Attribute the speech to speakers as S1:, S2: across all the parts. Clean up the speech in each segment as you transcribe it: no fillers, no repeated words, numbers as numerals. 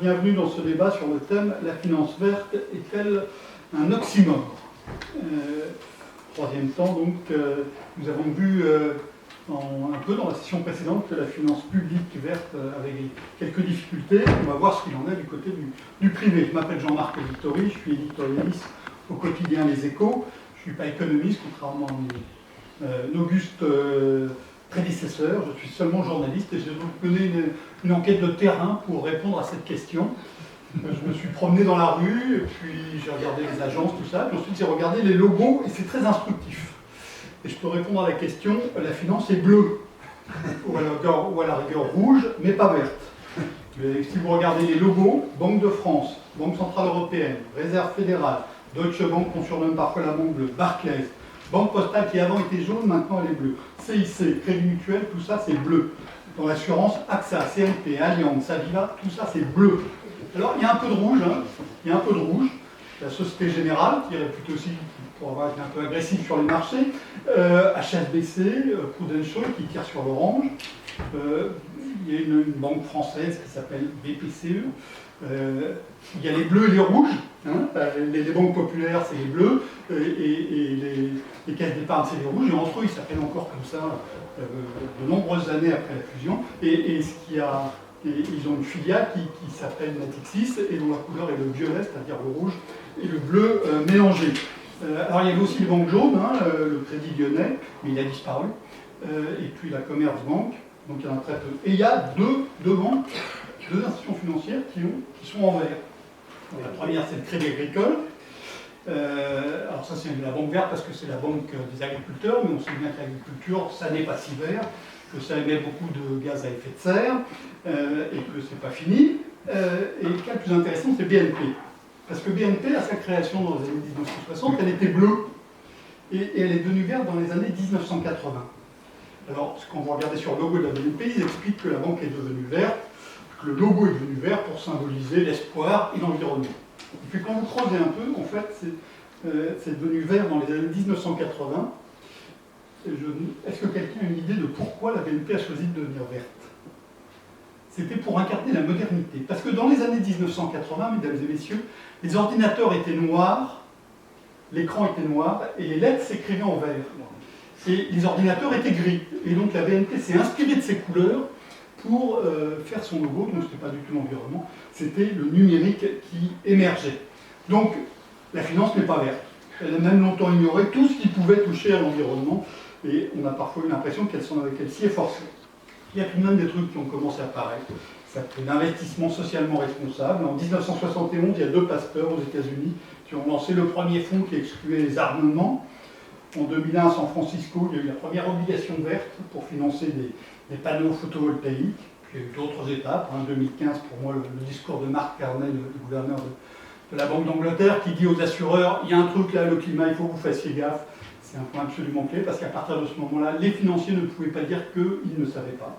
S1: bienvenue dans ce débat sur le thème « La finance verte est-elle un oxymore ?» Troisième temps, donc, nous avons vu un peu dans la session précédente que la finance publique verte avait quelques difficultés. On va voir ce qu'il en est du côté du privé. Je m'appelle Jean-Marc Vittori, je suis éditorialiste au quotidien Les Échos. Je ne suis pas économiste, contrairement à mon auguste prédécesseur. Je suis seulement journaliste et j'ai donc mené une enquête de terrain pour répondre à cette question. Je me suis promené dans la rue, et puis j'ai regardé les agences, tout ça, puis ensuite j'ai regardé les logos, et c'est très instructif. Et je peux répondre à la question, la finance est bleue, ou à la rigueur rouge, mais pas verte. Mais si vous regardez les logos, Banque de France, Banque Centrale Européenne, Réserve Fédérale, Deutsche Bank, qu'on surnomme parfois la banque bleue, Barclays, Banque Postale qui avant était jaune, maintenant elle est bleue, CIC, Crédit Mutuel, tout ça c'est bleu. Dans l'assurance, AXA, CNP, Allianz, Aviva, tout ça c'est bleu. Alors, il y a un peu de rouge, il y a un peu de rouge. La Société Générale, qui est réputée aussi pour avoir été un peu agressive sur les marchés, HSBC, Prudential, qui tire sur l'orange. Il y a une banque française qui s'appelle BPCE. Il y a les bleus et les rouges. Les banques populaires, c'est les bleus, et les caisses d'épargne, c'est les rouges. Et entre eux, ils s'appellent encore comme ça de nombreuses années après la fusion. Et ce qui a... Et ils ont une filiale qui s'appelle Natixis et dont la couleur est le violet, c'est-à-dire le rouge et le bleu mélangés. Alors il y avait aussi les banques jaunes, le Crédit Lyonnais, mais il a disparu, et puis la Commerzbank, donc il y en a très peu. Et il y a deux banques, deux institutions financières qui sont en vert. Donc, la première, c'est le Crédit Agricole. Alors ça, c'est la banque verte parce que c'est la banque des agriculteurs, mais on sait bien que l'agriculture, ça n'est pas si vert, que ça émet beaucoup de gaz à effet de serre, et que c'est pas fini. Et le cas le plus intéressant, c'est BNP. Parce que BNP, à sa création dans les années 1960, elle était bleue, et elle est devenue verte dans les années 1980. Alors, quand vous regardez sur le logo de la BNP, ils expliquent que la banque est devenue verte, que le logo est devenu vert pour symboliser l'espoir et l'environnement. Et puis quand vous creusez un peu, en fait, c'est devenu vert dans les années 1980. Est-ce que quelqu'un a une idée de pourquoi la BNP a choisi de devenir verte? C'était pour incarner la modernité. Parce que dans les années 1980, mesdames et messieurs, les ordinateurs étaient noirs, l'écran était noir, et les lettres s'écrivaient en vert. Et les ordinateurs étaient gris. Et donc la BNP s'est inspirée de ces couleurs pour faire son logo. Donc ce n'était pas du tout l'environnement, c'était le numérique qui émergeait. Donc la finance n'est pas verte. Elle a même longtemps ignoré tout ce qui pouvait toucher à l'environnement. Et on a parfois eu l'impression qu'elle s'y efforçait. Il y a tout de même des trucs qui ont commencé à apparaître. Ça s'appelle l'investissement socialement responsable. En 1971, il y a deux pasteurs aux États-Unis qui ont lancé le premier fonds qui excluait les armements. En 2001, à San Francisco, il y a eu la première obligation verte pour financer des panneaux photovoltaïques. Puis il y a eu d'autres étapes. En 2015, pour moi, le discours de Mark Carney, le gouverneur de la Banque d'Angleterre, qui dit aux assureurs, il y a un truc là, le climat, il faut que vous fassiez gaffe. C'est un point absolument clé, parce qu'à partir de ce moment-là, les financiers ne pouvaient pas dire qu'ils ne savaient pas.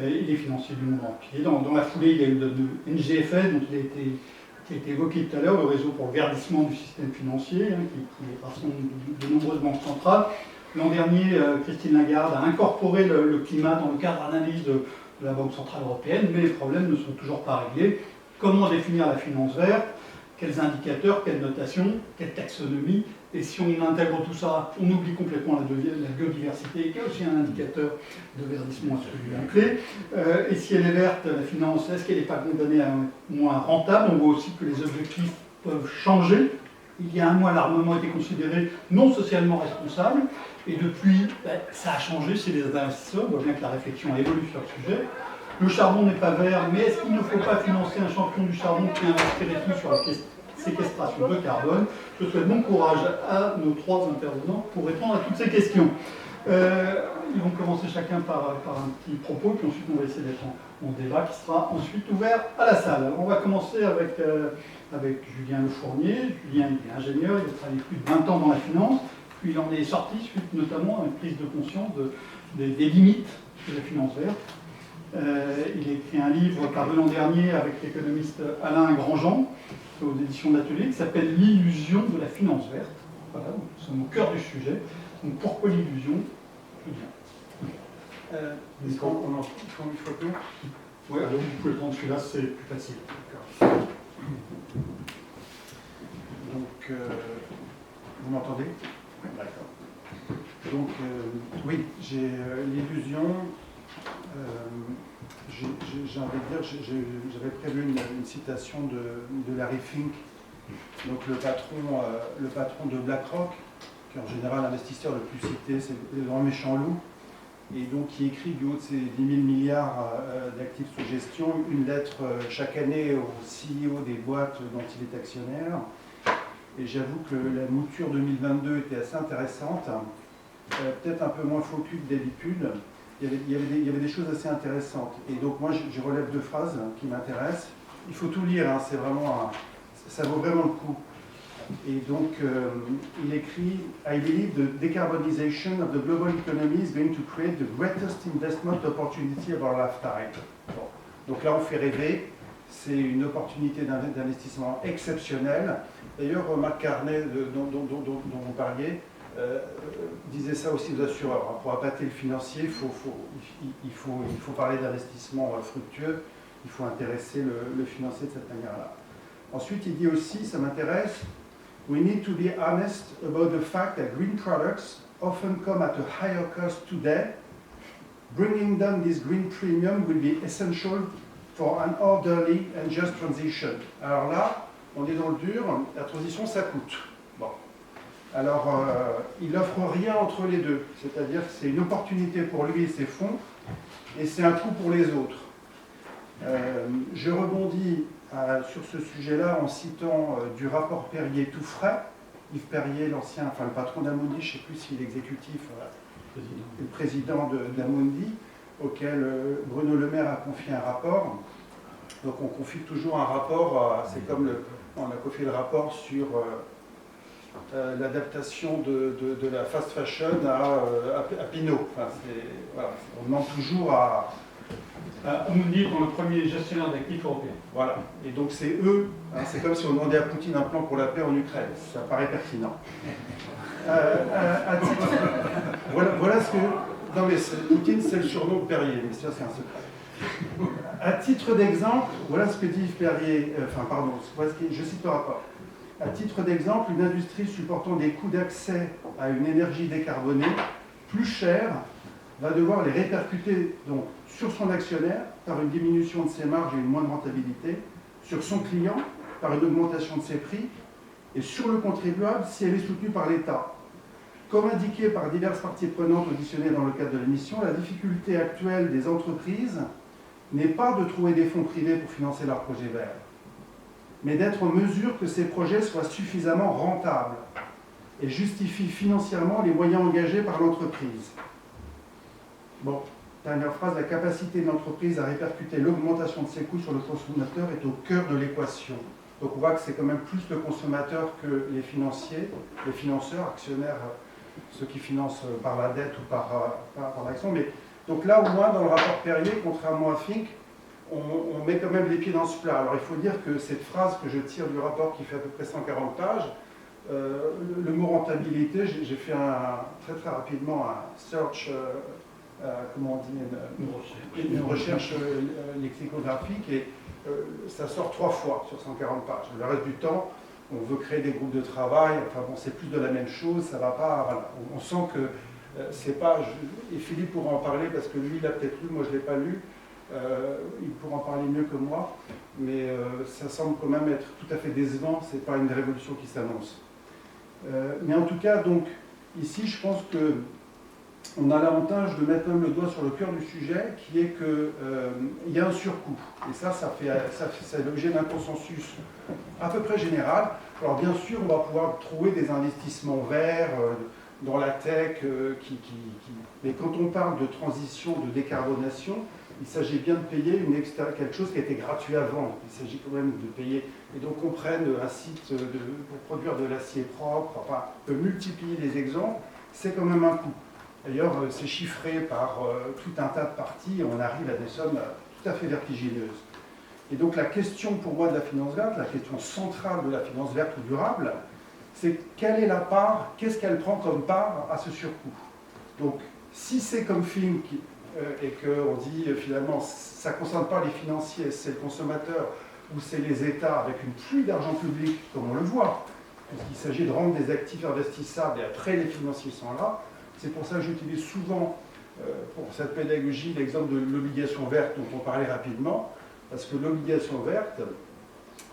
S1: Et les financiers du monde entier. Dans la foulée, il y a eu le NGFS, dont il a été évoqué tout à l'heure, le réseau pour le verdissement du système financier, qui rassemble de nombreuses banques centrales. L'an dernier, Christine Lagarde a incorporé le climat dans le cadre d'analyse de la Banque Centrale Européenne, mais les problèmes ne sont toujours pas réglés. Comment définir la finance verte? Quels indicateurs, quelle notation, quelle taxonomie? Et si on intègre tout ça, on oublie complètement la biodiversité, qui est aussi un indicateur de verdissement absolument clé. Et si elle est verte, la finance, est-ce qu'elle n'est pas condamnée à être moins rentable? On voit aussi que les objectifs peuvent changer. Il y a un mois, l'armement était considéré non socialement responsable. Et depuis, ça a changé chez les investisseurs. On voit bien que la réflexion évolue sur le sujet. Le charbon n'est pas vert, mais est-ce qu'il ne faut pas financer un champion du charbon qui investirait tout sur la séquestration de carbone? Je souhaite bon courage à nos trois intervenants pour répondre à toutes ces questions. Ils vont commencer chacun par un petit propos, puis ensuite on va essayer d'être en débat qui sera ensuite ouvert à la salle. Alors on va commencer avec Julien Lefournier. Julien est ingénieur, il a travaillé plus de 20 ans dans la finance, puis il en est sorti suite notamment à une prise de conscience des limites de la finance verte. Il a écrit un livre paru l'an dernier avec l'économiste Alain Grandjean aux éditions d'Atelier qui s'appelle L'illusion de la finance verte. Voilà, nous sommes au cœur du sujet. Donc pourquoi l'illusion?
S2: Est-ce qu'on une photo?
S1: Oui, alors vous pouvez prendre celui-là, c'est plus facile.
S2: Donc, vous m'entendez? Oui, d'accord. Donc, oui, j'ai l'illusion, j'ai envie de dire, j'avais prévu une citation de Larry Fink, donc le patron de BlackRock, qui est en général l'investisseur le plus cité, c'est le grand méchant loup, et donc qui écrit du haut de ses 10 000 milliards d'actifs sous gestion une lettre chaque année au CEO des boîtes dont il est actionnaire. Et j'avoue que la mouture 2022 était assez intéressante, peut-être un peu moins faux cul que d'habitude. Il y avait des choses assez intéressantes. Et donc moi, je relève 2 phrases qui m'intéressent. Il faut tout lire, hein, c'est vraiment ça vaut vraiment le coup. Et donc, il écrit « I believe the decarbonization of the global economy is going to create the greatest investment opportunity of our lifetime. » Bon. Donc là, on fait rêver. C'est une opportunité d'investissement exceptionnelle. D'ailleurs, Mark Carney, dont vous parliez, disait ça aussi aux assureurs. Pour appâter le financier, il faut parler d'investissement fructueux. Il faut intéresser le financier de cette manière-là. Ensuite, il dit aussi, ça m'intéresse, we need to be honest about the fact that green products often come at a higher cost today. Bringing down this green premium will be essential for an orderly and just transition. Alors là, on est dans le dur, la transition, ça coûte. Bon. Alors, il n'offre rien entre les deux, c'est-à-dire que c'est une opportunité pour lui et ses fonds, et c'est un coût pour les autres. Je rebondis sur ce sujet-là en citant du rapport Perrier tout frais. Yves Perrier, l'ancien, enfin le patron d'Amundi, je ne sais plus s'il est exécutif, le président d'Amundi, auquel Bruno Le Maire a confié un rapport. Donc on confie toujours un rapport, c'est comme on a confié le rapport sur l'adaptation de la fast fashion à Pinot. Enfin, voilà, on demande toujours à
S1: Amundi étant le premier gestionnaire d'actifs européen.
S2: Voilà, et donc c'est eux, hein, c'est comme si on demandait à Poutine un plan pour la paix en Ukraine, ça paraît pertinent. À titre... voilà ce que... Non mais Poutine c'est le surnom de Perrier, mais ça c'est un secret. À titre d'exemple, voilà ce que dit Yves Perrier, je cite le rapport. À titre d'exemple, une industrie supportant des coûts d'accès à une énergie décarbonée plus chère va devoir les répercuter donc, sur son actionnaire par une diminution de ses marges et une moindre rentabilité, sur son client par une augmentation de ses prix, et sur le contribuable si elle est soutenue par l'État. Comme indiqué par diverses parties prenantes auditionnées dans le cadre de l'émission, la difficulté actuelle des entreprises n'est pas de trouver des fonds privés pour financer leurs projets verts, mais d'être en mesure que ces projets soient suffisamment rentables et justifient financièrement les moyens engagés par l'entreprise. Bon, dernière phrase, la capacité de l'entreprise à répercuter l'augmentation de ses coûts sur le consommateur est au cœur de l'équation. Donc on voit que c'est quand même plus le consommateur que les financiers, les financeurs, actionnaires, ceux qui financent par la dette ou par l'action. Mais donc là, au moins, dans le rapport Perrier, contrairement à Fink, on met quand même les pieds dans ce plat. Alors il faut dire que cette phrase que je tire du rapport qui fait à peu près 140 pages, le mot rentabilité, j'ai fait très rapidement un search, comment on dit, une recherche lexicographique, et ça sort 3 fois sur 140 pages. Le reste du temps, on veut créer des groupes de travail, enfin bon, c'est plus de la même chose, ça va pas, voilà. On sent que c'est pas, et Philippe pourra en parler parce que lui il l'a peut-être lu, moi je l'ai pas lu, il pourra en parler mieux que moi, mais ça semble quand même être tout à fait décevant, c'est pas une révolution qui s'annonce. Mais en tout cas, donc, ici je pense que on a l'avantage de mettre même le doigt sur le cœur du sujet, qui est qu'il y a un surcoût. Et ça c'est l'objet d'un consensus à peu près général. Alors bien sûr, on va pouvoir trouver des investissements verts dans la tech, mais quand on parle de transition, de décarbonation, il s'agit bien de payer quelque chose qui a été gratuit avant. Il s'agit quand même de payer. Et donc on prenne un site pour produire de l'acier propre, enfin, on peut multiplier les exemples, c'est quand même un coût. D'ailleurs, c'est chiffré par tout un tas de parties et on arrive à des sommes tout à fait vertigineuses. Et donc la question pour moi de la finance verte, la question centrale de la finance verte ou durable, c'est quelle est la part, qu'est-ce qu'elle prend comme part à ce surcoût. Donc si c'est comme Fink, et qu'on dit finalement ça ne concerne pas les financiers, c'est le consommateur ou c'est les États avec une pluie d'argent public, comme on le voit, puisqu'il s'agit de rendre des actifs investissables et après les financiers sont là. C'est pour ça que j'utilise souvent pour cette pédagogie l'exemple de l'obligation verte dont on parlait rapidement, parce que l'obligation verte,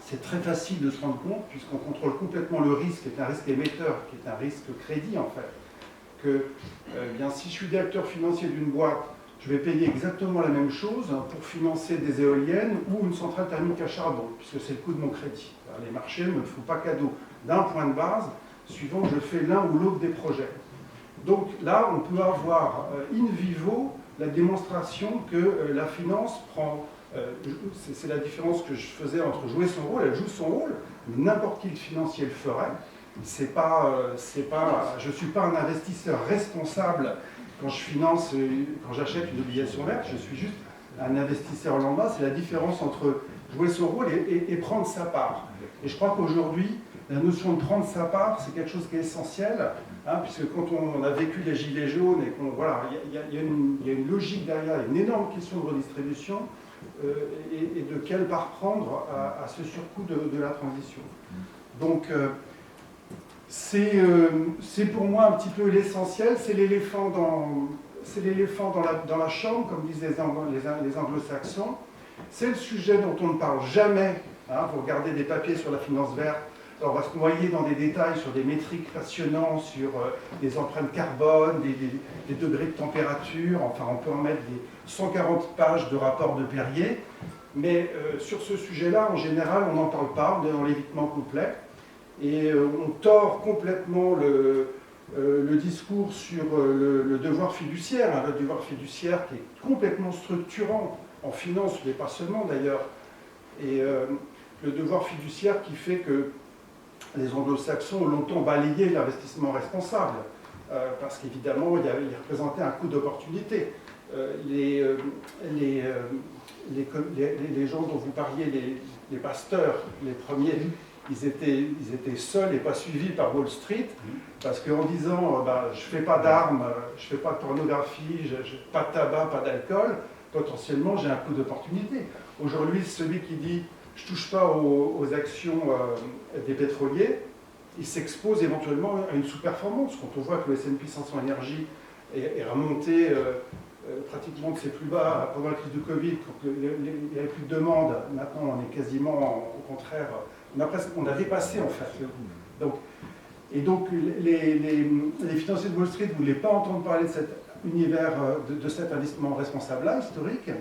S2: c'est très facile de se rendre compte, puisqu'on contrôle complètement le risque, qui est un risque émetteur, qui est un risque crédit en fait, que bien, si je suis directeur financier d'une boîte, je vais payer exactement la même chose pour financer des éoliennes ou une centrale thermique à charbon, puisque c'est le coût de mon crédit. Alors, les marchés ne me font pas cadeau d'un point de base, suivant que je fais l'un ou l'autre des projets. Donc là, on peut avoir in vivo la démonstration que la finance prend... c'est la différence que je faisais entre jouer son rôle, elle joue son rôle, n'importe qui le financier le ferait. Je ne suis pas un investisseur responsable quand je finance, quand j'achète une obligation verte, je suis juste un investisseur lambda. C'est la différence entre jouer son rôle et prendre sa part. Et je crois qu'aujourd'hui, la notion de prendre sa part, c'est quelque chose qui est essentiel, hein, puisque quand on a vécu les gilets jaunes et qu'on voilà, il y a une logique derrière, une énorme question de redistribution et de quelle part prendre à ce surcoût de la transition. Donc c'est pour moi un petit peu l'essentiel, c'est l'éléphant dans la chambre, comme disent les anglo-saxons. C'est le sujet dont on ne parle jamais. Hein, vous regardez des papiers sur la finance verte, alors on va se noyer dans des détails sur des métriques passionnants, sur des empreintes carbone, des degrés de température, enfin on peut en mettre des 140 pages de rapports de Perrier, mais sur ce sujet-là, en général, on n'en parle pas, on est dans l'évitement complet, et on tord complètement le discours sur le devoir fiduciaire, hein, le devoir fiduciaire qui est complètement structurant en finance, mais pas seulement d'ailleurs, et le devoir fiduciaire qui fait que les anglo-saxons ont longtemps balayé l'investissement responsable, parce qu'évidemment, il représentait un coût d'opportunité. Les gens dont vous parliez, les pasteurs, les premiers, ils étaient seuls et pas suivis par Wall Street, parce qu'en disant je ne fais pas d'armes, je ne fais pas de pornographie, pas de tabac, pas d'alcool, potentiellement j'ai un coût d'opportunité. Aujourd'hui, celui qui dit je ne touche pas aux actions des pétroliers, il s'expose éventuellement à une sous-performance. Quand on voit que le S&P 500 énergie est remonté pratiquement de ses plus bas pendant la crise du Covid, quand il n'y avait plus de demande, maintenant on est quasiment au contraire, on a dépassé en fait. Donc les financiers de Wall Street ne voulaient pas entendre parler de cet univers, de cet investissement responsable-là, historique.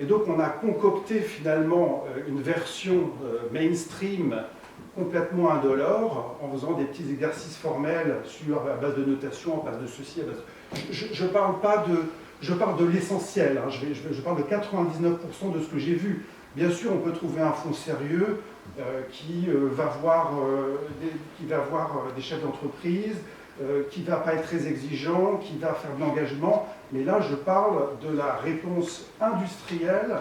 S2: Et donc on a concocté finalement une version mainstream complètement indolore en faisant des petits exercices formels à base de notation, à base de ceci, à base de... Je parle de l'essentiel, hein. Je parle de 99% de ce que j'ai vu. Bien sûr, on peut trouver un fonds sérieux qui va voir des chefs d'entreprise, qui ne va pas être très exigeant, qui va faire de l'engagement. Mais là, je parle de la réponse industrielle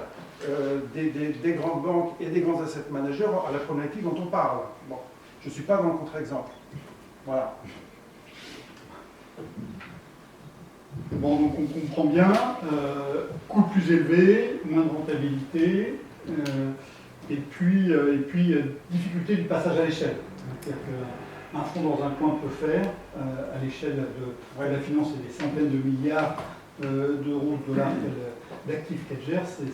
S2: des grandes banques et des grands asset managers à la problématique dont on parle. Bon, je ne suis pas dans le contre-exemple. Voilà.
S1: Bon, donc on comprend bien, coût plus élevé, moins de rentabilité, et puis difficulté du passage à l'échelle. C'est-à-dire qu'un fonds dans un coin peut faire, à l'échelle de la finance, c'est des centaines de milliards d'euros, de dollars d'actifs qu'elle gère, c'est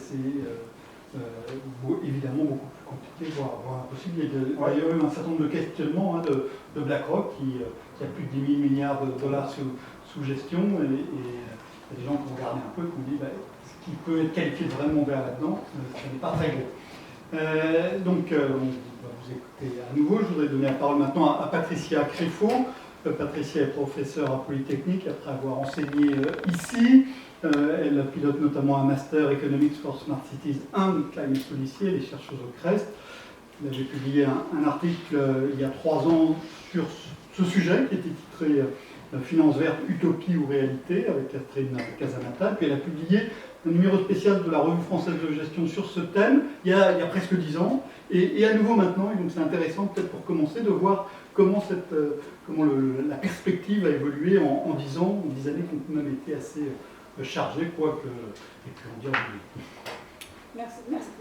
S1: évidemment beaucoup plus compliqué, voire impossible. Il y a d'ailleurs eu un certain nombre de questionnements de BlackRock qui a plus de 10 000 milliards de dollars sous gestion, et il y a des gens qui ont regardé un peu, qui ont dit ce qui peut être qualifié de vraiment vert là-dedans, ce n'est pas très gros. Donc, on va vous écouter à nouveau. Je voudrais donner la parole maintenant à Patricia Créfaux. Patricia est professeure à Polytechnique après avoir enseigné ici. Elle pilote notamment un Master Economics for Smart Cities 1 de Climate Policy. Elle est chercheuse au CREST. Elle avait publié un article il y a 3 ans sur ce sujet qui était titré Finance verte, utopie ou réalité avec Catherine Casanata. Puis elle a publié un numéro spécial de la Revue française de gestion sur ce thème il y a presque 10 ans. Et à nouveau maintenant, et donc c'est intéressant peut-être pour commencer de voir comment la perspective a évolué en 10 ans, en 10 années qui ont même été assez chargé, quoique, et puis on dit oui.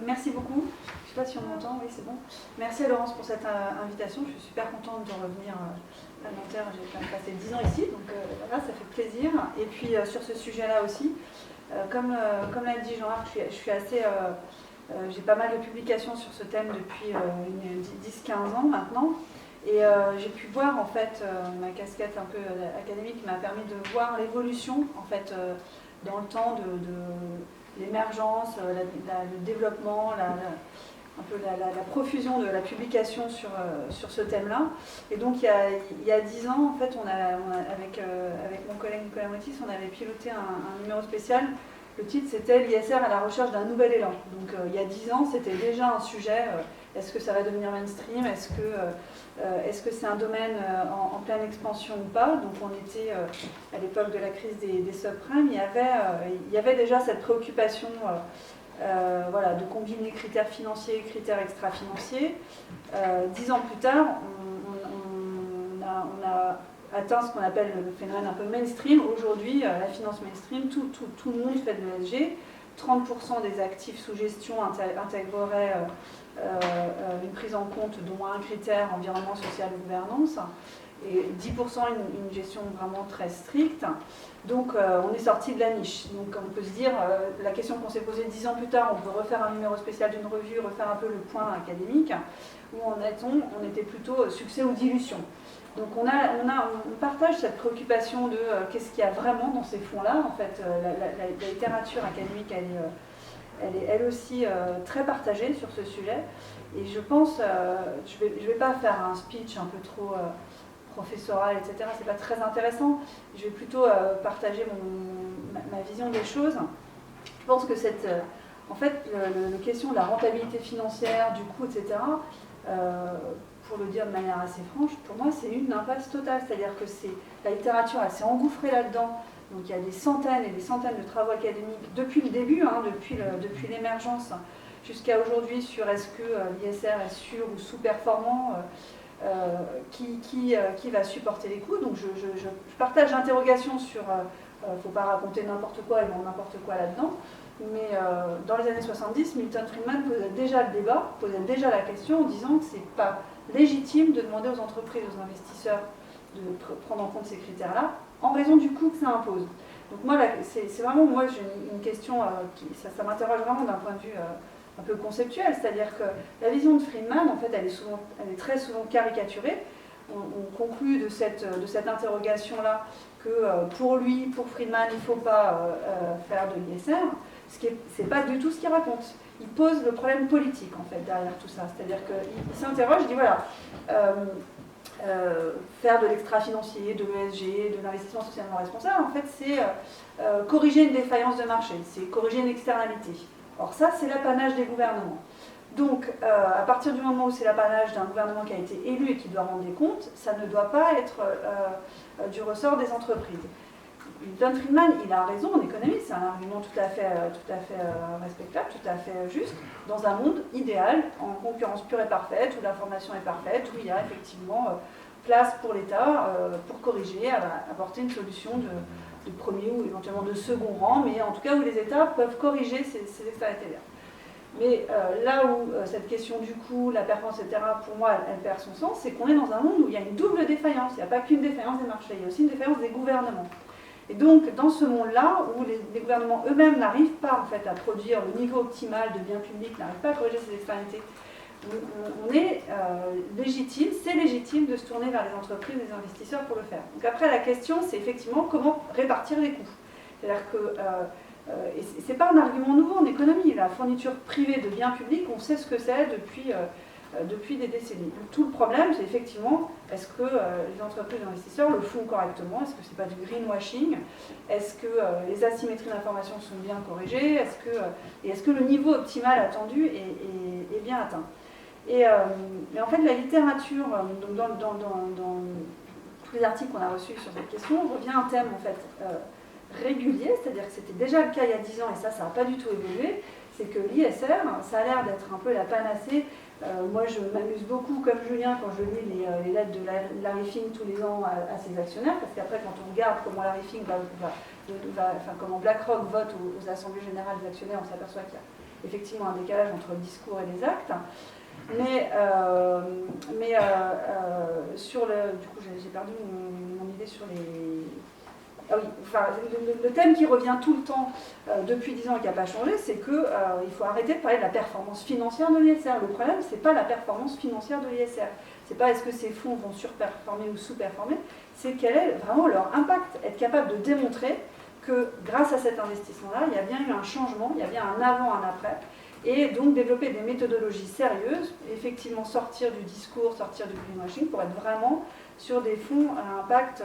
S3: Merci beaucoup. Je ne sais pas si on m'entend, oui c'est bon. Merci à Laurence pour cette invitation, je suis super contente de revenir à Nanterre, j'ai quand même passé 10 ans ici, donc voilà, ça fait plaisir. Et puis sur ce sujet-là aussi, comme l'a dit Jean-Marc, je suis assez... j'ai pas mal de publications sur ce thème depuis 10-15 ans maintenant. Et j'ai pu voir, en fait, ma casquette un peu académique m'a permis de voir l'évolution, en fait, dans le temps de l'émergence, le développement, un peu la profusion de la publication sur ce thème-là. Et donc, il y a 10 ans, en fait, avec mon collègue Nicolas Motis, on avait piloté un numéro spécial. Le titre, c'était l'ISR à la recherche d'un nouvel élan. Donc, il y a 10 ans, c'était déjà un sujet. Est-ce que ça va devenir mainstream? Est-ce que c'est un domaine en pleine expansion ou pas? Donc, on était à l'époque de la crise des subprimes. Il y avait déjà cette préoccupation voilà, de combiner critères financiers et critères extra-financiers. 10 ans plus tard, on a atteint ce qu'on appelle le phénomène un peu mainstream. Aujourd'hui, la finance mainstream, tout le monde fait de l'ESG. 30% des actifs sous gestion intégreraient une prise en compte dont un critère environnement, social et gouvernance, et 10% une gestion vraiment très stricte. Donc on est sorti de la niche. Donc on peut se dire, la question qu'on s'est posée 10 ans plus tard, on peut refaire un numéro spécial d'une revue, refaire un peu le point académique, où on était plutôt succès ou dilution. Donc on partage cette préoccupation de qu'est-ce qu'il y a vraiment dans ces fonds-là. En fait, la littérature académique, elle est elle aussi très partagée sur ce sujet. Et je pense, je vais pas faire un speech un peu trop professoral, etc. C'est pas très intéressant. Je vais plutôt partager ma vision des choses. Je pense que en fait, la question de la rentabilité financière, du coût, etc., pour le dire de manière assez franche, pour moi, c'est une impasse totale. C'est-à-dire que la littérature, elle s'est engouffrée là-dedans. Donc il y a des centaines et des centaines de travaux académiques depuis le début, depuis l'émergence jusqu'à aujourd'hui sur est-ce que l'ISR est sur ou sous-performant, qui va supporter les coûts. Donc je partage l'interrogation sur, il ne faut pas raconter n'importe quoi et non n'importe quoi là-dedans. Mais dans les années 70, Milton Friedman posait déjà le débat, posait déjà la question en disant que ce n'est pas légitime de demander aux entreprises, aux investisseurs de prendre en compte ces critères-là en raison du coût que ça impose. Donc moi, c'est vraiment, moi j'ai une question, ça m'interroge vraiment d'un point de vue un peu conceptuel, c'est-à-dire que la vision de Friedman, en fait, elle est très souvent caricaturée. On conclut de cette interrogation-là que pour lui, pour Friedman, il ne faut pas faire de l'ISR. Ce n'est pas du tout ce qu'il raconte. Il pose le problème politique, en fait, derrière tout ça. C'est-à-dire qu'il s'interroge, il dit, voilà, faire de l'extra-financier, de l'ESG, de l'investissement socialement responsable, en fait, c'est corriger une défaillance de marché, c'est corriger une externalité. Or ça, c'est l'apanage des gouvernements. Donc, à partir du moment où c'est l'apanage d'un gouvernement qui a été élu et qui doit rendre des comptes, ça ne doit pas être du ressort des entreprises. Milton Friedman, il a raison en économie, c'est un argument tout à fait respectable, tout à fait juste, dans un monde idéal, en concurrence pure et parfaite, où l'information est parfaite, où il y a effectivement place pour l'État pour corriger, apporter une solution de premier ou éventuellement de second rang, mais en tout cas où les États peuvent corriger ces externalités-là. Mais là où cette question du coût, la performance, etc., pour moi, elle perd son sens, c'est qu'on est dans un monde où il y a une double défaillance. Il n'y a pas qu'une défaillance des marchés, il y a aussi une défaillance des gouvernements. Et donc, dans ce monde-là, où les gouvernements eux-mêmes n'arrivent pas en fait, à produire le niveau optimal de biens publics, n'arrivent pas à corriger ces externalités, on est légitime, c'est légitime de se tourner vers les entreprises et les investisseurs pour le faire. Donc après, la question, c'est effectivement comment répartir les coûts. C'est-à-dire que, et ce n'est pas un argument nouveau en économie, la fourniture privée de biens publics, on sait ce que c'est depuis des décennies. Donc, tout le problème, c'est effectivement, est-ce que les entreprises et les investisseurs le font correctement? Est-ce que ce n'est pas du greenwashing? Est-ce que les asymétries d'information sont bien corrigées? Est-ce que le niveau optimal attendu est bien atteint? Et en fait, la littérature, donc dans tous les articles qu'on a reçus sur cette question, revient un thème en fait régulier, c'est-à-dire que c'était déjà le cas il y a 10 ans et ça n'a pas du tout évolué, c'est que l'ISR, ça a l'air d'être un peu la panacée Moi, je m'amuse beaucoup, comme Julien, quand je lis les lettres de Larry Fink tous les ans à ses actionnaires, parce qu'après, quand on regarde comment Larry Fink comment BlackRock vote aux assemblées générales des actionnaires, on s'aperçoit qu'il y a effectivement un décalage entre le discours et les actes. Du coup, j'ai perdu mon idée sur les... Ah oui, enfin, le thème qui revient tout le temps depuis 10 ans et qui n'a pas changé, c'est qu'il faut arrêter de parler de la performance financière de l'ISR. Le problème, ce n'est pas la performance financière de l'ISR. Ce n'est pas est-ce que ces fonds vont surperformer ou sous-performer, c'est quel est vraiment leur impact. Être capable de démontrer que grâce à cet investissement-là, il y a bien eu un changement, il y a bien un avant, un après. Et donc développer des méthodologies sérieuses, effectivement sortir du discours, sortir du greenwashing pour être vraiment sur des fonds à impact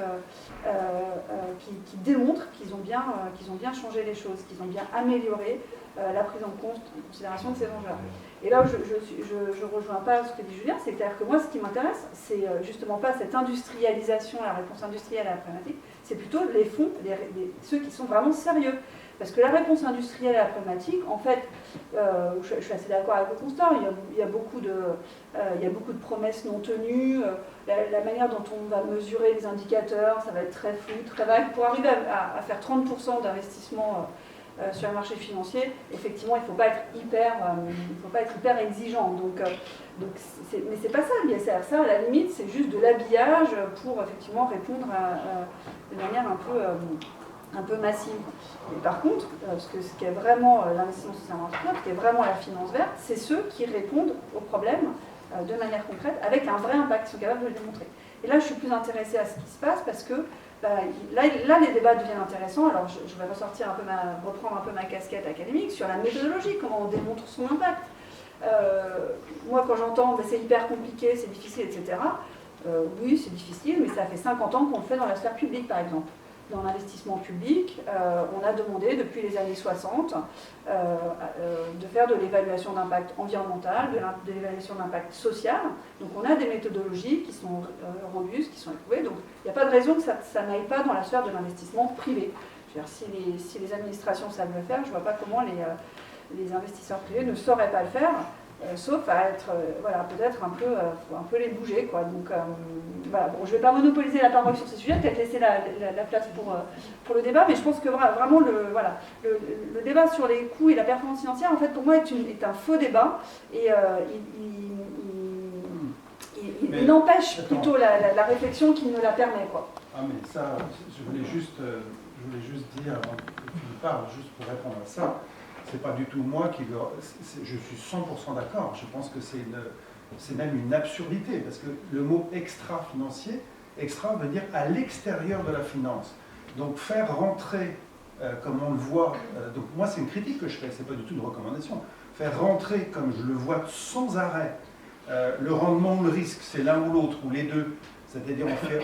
S3: qui démontrent qu'ils ont bien changé les choses, qu'ils ont bien amélioré la prise en considération de ces enjeux-là. Et là où je rejoins pas ce que dit Julien, c'est-à-dire que moi ce qui m'intéresse, c'est justement pas cette industrialisation, la réponse industrielle à la problématique, c'est plutôt les fonds, ceux qui sont vraiment sérieux. Parce que la réponse industrielle à la problématique, en fait, je suis assez d'accord avec le constat, il y a beaucoup de promesses non tenues, la manière dont on va mesurer les indicateurs, ça va être très flou, très vague. Pour arriver à faire 30% d'investissement sur le marché financier, effectivement, il ne faut pas être hyper exigeant. Mais c'est pas ça l'ISR, ça à la limite, c'est juste de l'habillage pour effectivement répondre de manière un peu massive. Et par contre, ce qui est vraiment l'investissement social entrepreneur, ce qui est vraiment la finance verte, c'est ceux qui répondent aux problèmes de manière concrète, avec un vrai impact, ils sont capables de le démontrer. Et là, je suis plus intéressée à ce qui se passe parce que là, les débats deviennent intéressants. Alors, je vais reprendre un peu ma casquette académique sur la méthodologie, comment on démontre son impact. Moi, quand j'entends c'est hyper compliqué, c'est difficile, etc., oui, c'est difficile, mais ça fait 50 ans qu'on le fait dans la sphère publique, par exemple. Dans l'investissement public, on a demandé depuis les années 60 de faire de l'évaluation d'impact environnemental, de l'évaluation d'impact social. Donc on a des méthodologies qui sont robustes, qui sont éprouvées. Donc il n'y a pas de raison que ça n'aille pas dans la sphère de l'investissement privé. Je veux dire, si les administrations savent le faire, je ne vois pas comment les investisseurs privés ne sauraient pas le faire. Sauf à être, peut-être un peu les bouger, quoi. Donc, voilà. Bon, je ne vais pas monopoliser la parole sur ces sujets, peut-être laisser la place pour le débat, mais je pense que vraiment le débat sur les coûts et la performance financière, en fait, pour moi, est un faux débat, et il empêche plutôt la réflexion qu'il ne la permet, quoi.
S2: Ah, mais ça, je voulais juste dire, avant que tu parles, juste pour répondre à ça. C'est pas du tout moi qui je suis 100% d'accord. Je pense que c'est même une absurdité, parce que le mot extra-financier, extra veut dire à l'extérieur de la finance. Donc faire rentrer, comme on le voit, donc moi c'est une critique que je fais, c'est pas du tout une recommandation, faire rentrer, comme je le vois sans arrêt, le rendement ou le risque, c'est l'un ou l'autre, ou les deux, c'est-à-dire on fait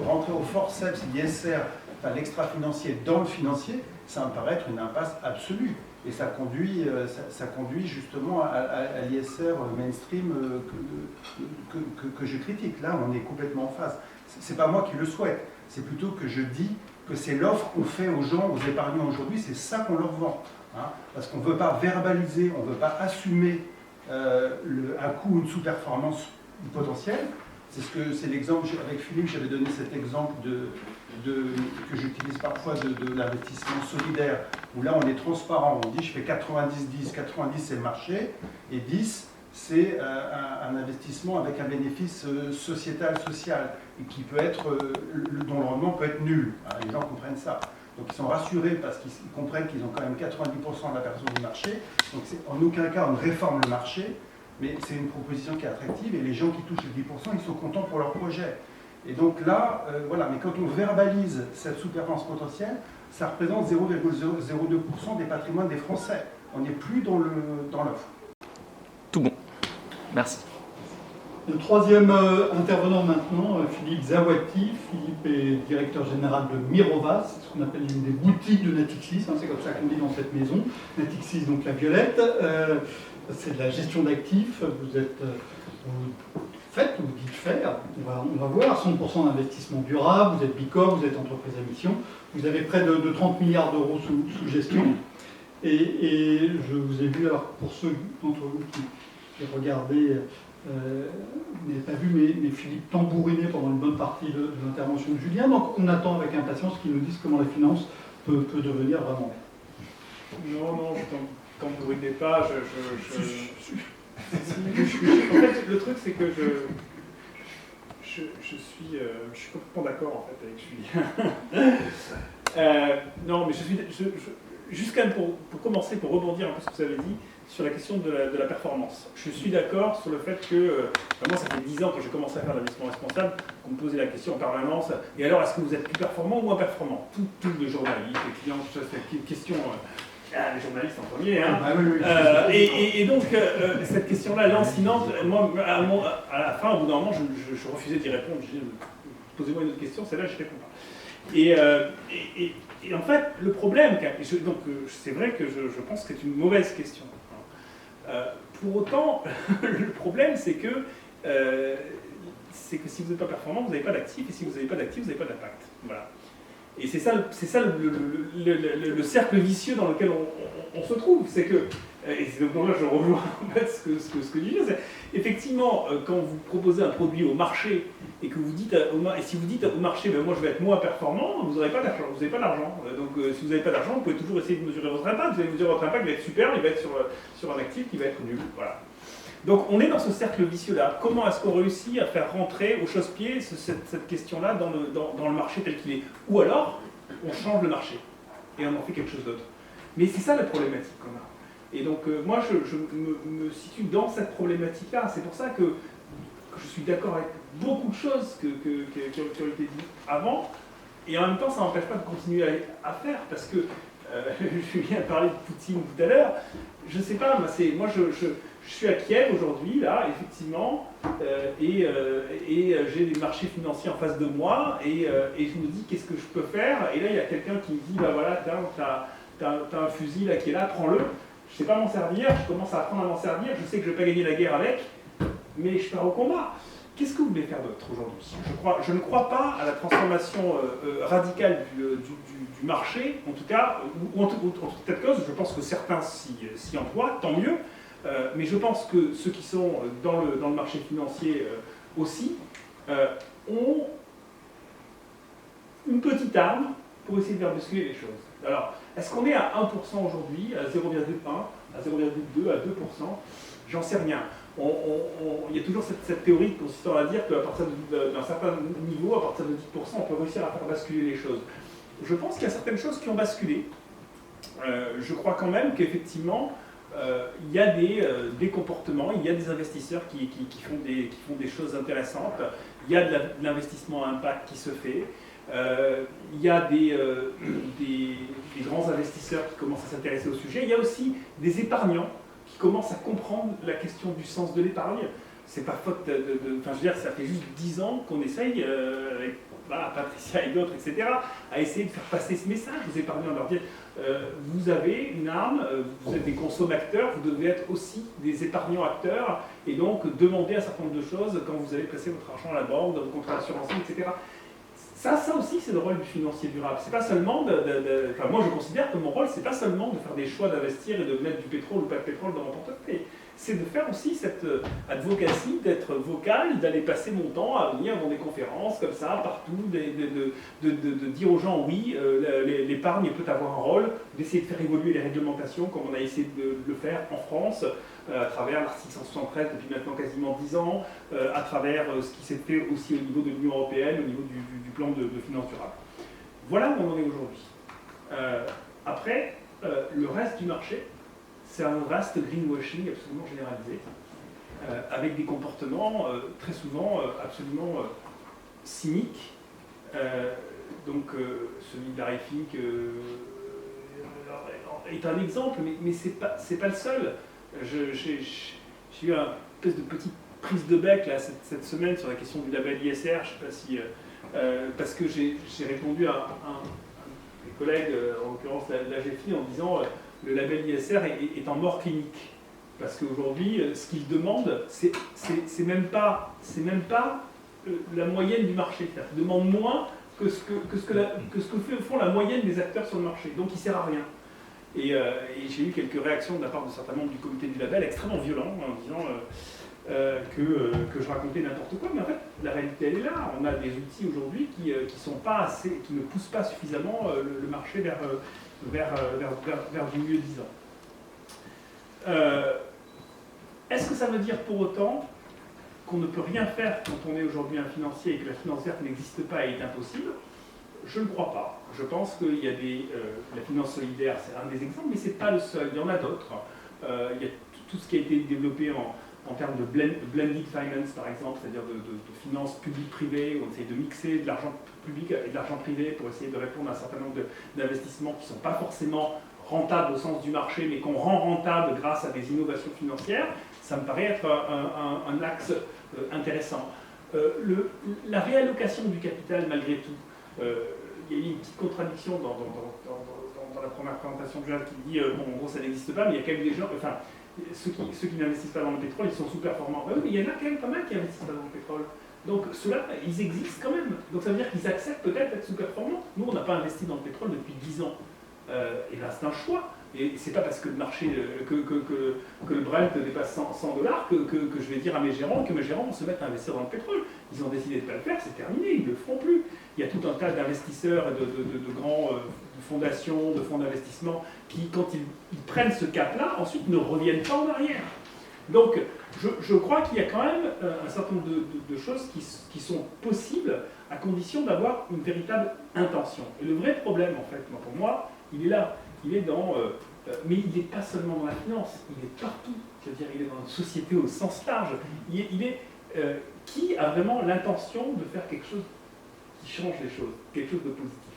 S2: rentrer au forceps l'ISR, enfin l'extra-financier dans le financier, ça me paraît être une impasse absolue. Et ça conduit justement à l'ISR mainstream que je critique. Là, on est complètement en face. C'est pas moi qui le souhaite. C'est plutôt que je dis que c'est l'offre qu'on fait aux gens, aux épargnants aujourd'hui, c'est ça qu'on leur vend. Hein, parce qu'on ne veut pas verbaliser, on ne veut pas assumer un coût ou une sous-performance potentielle. C'est l'exemple, avec Philippe, j'avais donné cet exemple que j'utilise parfois de l'investissement solidaire, où là on est transparent, on dit je fais 90-10, 90 c'est le marché, et 10 c'est un investissement avec un bénéfice sociétal, social, et qui peut être, dont le rendement peut être nul. Hein, les gens comprennent ça. Donc ils sont rassurés parce qu'ils comprennent qu'ils ont quand même 90% de la personne du marché, donc en aucun cas on réforme le marché, mais c'est une proposition qui est attractive et les gens qui touchent les 10%, ils sont contents pour leur projet. Et donc là, voilà, mais quand on verbalise cette sous-performance potentielle, ça représente 0,02% des patrimoines des Français. On n'est plus dans l'offre.
S4: Tout bon. Merci.
S1: Le troisième intervenant maintenant, Philippe Zawati. Philippe est directeur général de Mirova, c'est ce qu'on appelle une des boutiques de Natixis, hein, c'est comme ça qu'on dit dans cette maison. Natixis, donc la violette. C'est de la gestion d'actifs, vous dites faire, on va voir, 100% d'investissement durable, vous êtes Bicorp, vous êtes entreprise à mission, vous avez près de 30 milliards d'euros sous gestion, et je vous ai vu, alors pour ceux d'entre vous qui j'ai regardé, vous n'avez pas vu, mais Philippe tambourinait pendant une bonne partie de l'intervention de Julien, donc on attend avec impatience qu'il nous dise comment la finance peut devenir vraiment.
S5: Non, je tambourinais pas, en fait, le truc, c'est que je suis complètement d'accord en fait avec Julien. Non, mais juste quand même pour commencer, pour rebondir un peu sur ce que vous avez dit sur la question de la performance. Je suis d'accord sur le fait que, vraiment, ça fait 10 ans que j'ai commencé à faire l'investissement responsable, qu'on me posait la question en permanence, et alors est-ce que vous êtes plus performant ou moins performant? Tout le journaliste, les clients, tout ça, c'est une question. Les journalistes en premier, hein. Et donc, cette question-là, lancinante, moi, à la fin, au bout d'un moment, je refusais d'y répondre. Je disais, posez-moi une autre question, celle-là, je ne réponds pas. Et en fait, le problème, donc c'est vrai que je pense que c'est une mauvaise question. Pour autant, le problème, c'est que si vous n'êtes pas performant, vous n'avez pas d'actifs, et si vous n'avez pas d'actifs, vous n'avez pas d'impact. Voilà. Et c'est ça le cercle vicieux dans lequel on se trouve. C'est que, et c'est donc là je rejoins en fait ce que dit Julien, c'est effectivement quand vous proposez un produit au marché et que vous dites et si vous dites au marché ben moi je vais être moins performant, vous n'aurez pas d'argent, vous n'avez pas d'argent. Donc si vous n'avez pas d'argent, vous pouvez toujours essayer de mesurer votre impact. Vous allez mesurer votre impact, il va être super, il va être sur un actif qui va être nul. Voilà. Donc on est dans ce cercle vicieux-là. Comment est-ce qu'on réussit à faire rentrer au chausse-pied cette question-là dans le marché tel qu'il est? Ou alors, on change le marché et on en fait quelque chose d'autre. Mais c'est ça la problématique qu'on a. Et donc moi, je me situe dans cette problématique-là. C'est pour ça que je suis d'accord avec beaucoup de choses qui ont été dites avant. Et en même temps, ça n'empêche pas de continuer à faire. Parce que, Julien parlait de Poutine tout à l'heure. Je ne sais pas, moi je suis à Kiev aujourd'hui, là, effectivement, et j'ai des marchés financiers en face de moi, et je me dis qu'est-ce que je peux faire, et là il y a quelqu'un qui me dit, bah voilà, t'as un fusil là qui est là, prends-le. Je ne sais pas m'en servir, je commence à apprendre à m'en servir, je sais que je ne vais pas gagner la guerre avec, mais je pars au combat. Qu'est-ce que vous voulez faire d'autre aujourd'hui? Je ne crois pas à la transformation radicale du marché, en tout cas, ou en tout cas de cause, je pense que certains s'y emploient, tant mieux. Mais je pense que ceux qui sont dans le marché financier aussi ont une petite arme pour essayer de faire basculer les choses. Alors, est-ce qu'on est à 1% aujourd'hui, à 0,1, à 0,2, à 2%? J'en sais rien. Il y a toujours cette théorie consistant à dire qu'à partir d'un certain niveau, à partir de 10%, on peut réussir à faire basculer les choses. Je pense qu'il y a certaines choses qui ont basculé. Je crois quand même qu'effectivement, il y a des comportements, il y a des investisseurs qui font des choses intéressantes, il y a de l'investissement à impact qui se fait, il y a des grands investisseurs qui commencent à s'intéresser au sujet, il y a aussi des épargnants qui commencent à comprendre la question du sens de l'épargne. C'est pas faute enfin, je veux dire, ça fait juste 10 ans qu'on essaye, avec Patricia et d'autres, etc., à essayer de faire passer ce message aux épargnants, leur dire vous avez une arme, vous êtes des consommateurs, vous devez être aussi des épargnants acteurs, et donc demander un certain nombre de choses quand vous allez placer votre argent à la banque, dans vos contrats d'assurance, etc. Ça aussi, c'est le rôle du financier durable. C'est pas seulement enfin, moi, je considère que mon rôle, c'est pas seulement de faire des choix d'investir et de mettre du pétrole ou pas de pétrole dans mon portefeuille. C'est de faire aussi cette advocacy, d'être vocal, d'aller passer mon temps à venir dans des conférences comme ça, partout, de dire aux gens oui, l'épargne peut avoir un rôle, d'essayer de faire évoluer les réglementations comme on a essayé de le faire en France, à travers l'article 173 depuis maintenant quasiment 10 ans, à travers ce qui s'est fait aussi au niveau de l'Union européenne, au niveau du plan de finances durables. Voilà où on en est aujourd'hui. Après, le reste du marché, c'est un vaste greenwashing absolument généralisé, avec des comportements très souvent absolument cyniques. Donc celui de Larry Fink est un exemple, mais c'est pas le seul. J'ai eu une espèce de petite prise de bec là, cette semaine sur la question du label ISR, je ne sais pas si... parce que j'ai répondu à un des collègues, en l'occurrence la GFI, en disant le label ISR est en mort clinique. Parce qu'aujourd'hui, ce qu'ils demandent, c'est même pas la moyenne du marché. Ils demandent moins que ce que font la moyenne des acteurs sur le marché. Donc il ne sert à rien. Et j'ai eu quelques réactions de la part de certains membres du comité du label extrêmement violents en disant que je racontais n'importe quoi. Mais en fait, la réalité, elle est là. On a des outils aujourd'hui qui ne poussent pas suffisamment le marché vers du mieux disant. Est-ce que ça veut dire pour autant qu'on ne peut rien faire quand on est aujourd'hui un financier et que la finance verte n'existe pas et est impossible? Je ne crois pas. Je pense qu'il y a la finance solidaire, c'est un des exemples, mais ce n'est pas le seul. Il y en a d'autres. Il y a tout ce qui a été développé en termes de blended finance, par exemple, c'est-à-dire de finances publiques-privées, où on essaie de mixer de l'argent public et de l'argent privé pour essayer de répondre à un certain nombre d'investissements qui ne sont pas forcément rentables au sens du marché, mais qu'on rend rentables grâce à des innovations financières. Ça me paraît être un axe intéressant. La réallocation du capital, malgré tout, il y a eu une petite contradiction dans la première présentation de Jacques qui dit bon, en gros, ça n'existe pas, mais il y a quand même des gens, enfin, ceux qui n'investissent pas dans le pétrole, ils sont sous-performants. Oui, mais il y en a quand même pas mal qui n'investissent pas dans le pétrole. Donc ceux-là, ils existent quand même. Donc ça veut dire qu'ils acceptent peut-être d'être sous-performants. Nous, on n'a pas investi dans le pétrole depuis 10 ans. Et là, c'est un choix. Et c'est pas parce que le marché, que le Brent dépasse $100 que je vais dire à mes gérants que mes gérants vont se mettre à investir dans le pétrole. Ils ont décidé de ne pas le faire, c'est terminé, ils ne le feront plus. Il y a tout un tas d'investisseurs, de grands fondations, de fonds d'investissement qui, quand ils prennent ce cap-là, ensuite ne reviennent pas en arrière. Donc, je crois qu'il y a quand même un certain nombre de choses qui sont possibles à condition d'avoir une véritable intention. Et le vrai problème, en fait, pour moi, il est là. Il est mais il n'est pas seulement dans la finance, il est partout. C'est-à-dire, il est dans une société au sens large. Qui a vraiment l'intention de faire quelque chose qui change les choses, quelque chose de positif?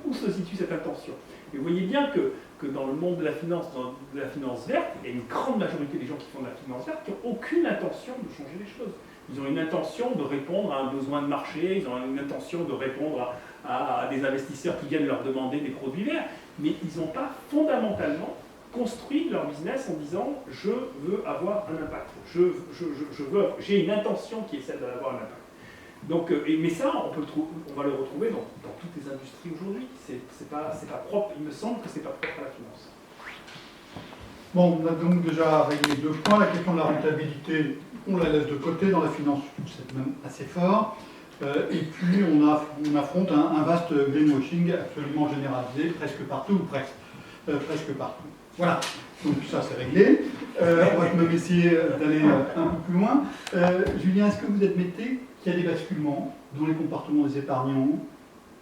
S5: Où se situe cette intention? Et vous voyez bien que dans le monde de la finance, de la finance verte, il y a une grande majorité des gens qui font de la finance verte qui n'ont aucune intention de changer les choses. Ils ont une intention de répondre à un besoin de marché, ils ont une intention de répondre à des investisseurs qui viennent leur demander des produits verts, mais ils n'ont pas fondamentalement construit leur business en disant « je veux avoir un impact, j'ai une intention qui est celle d'avoir un impact ». Donc, mais ça, on va le retrouver dans toutes les industries aujourd'hui. C'est pas propre, il me semble que c'est pas propre à la finance.
S1: Bon, on a donc déjà réglé 2 points. La question de la rentabilité, on la laisse de côté. Dans la finance, c'est même assez fort. Et puis, on affronte un vaste greenwashing absolument généralisé, presque partout, ou presque partout. Voilà, donc ça c'est réglé. On va même essayer d'aller un peu plus loin. Julien, est-ce que vous admettez qu'il y a des basculements dans les comportements des épargnants,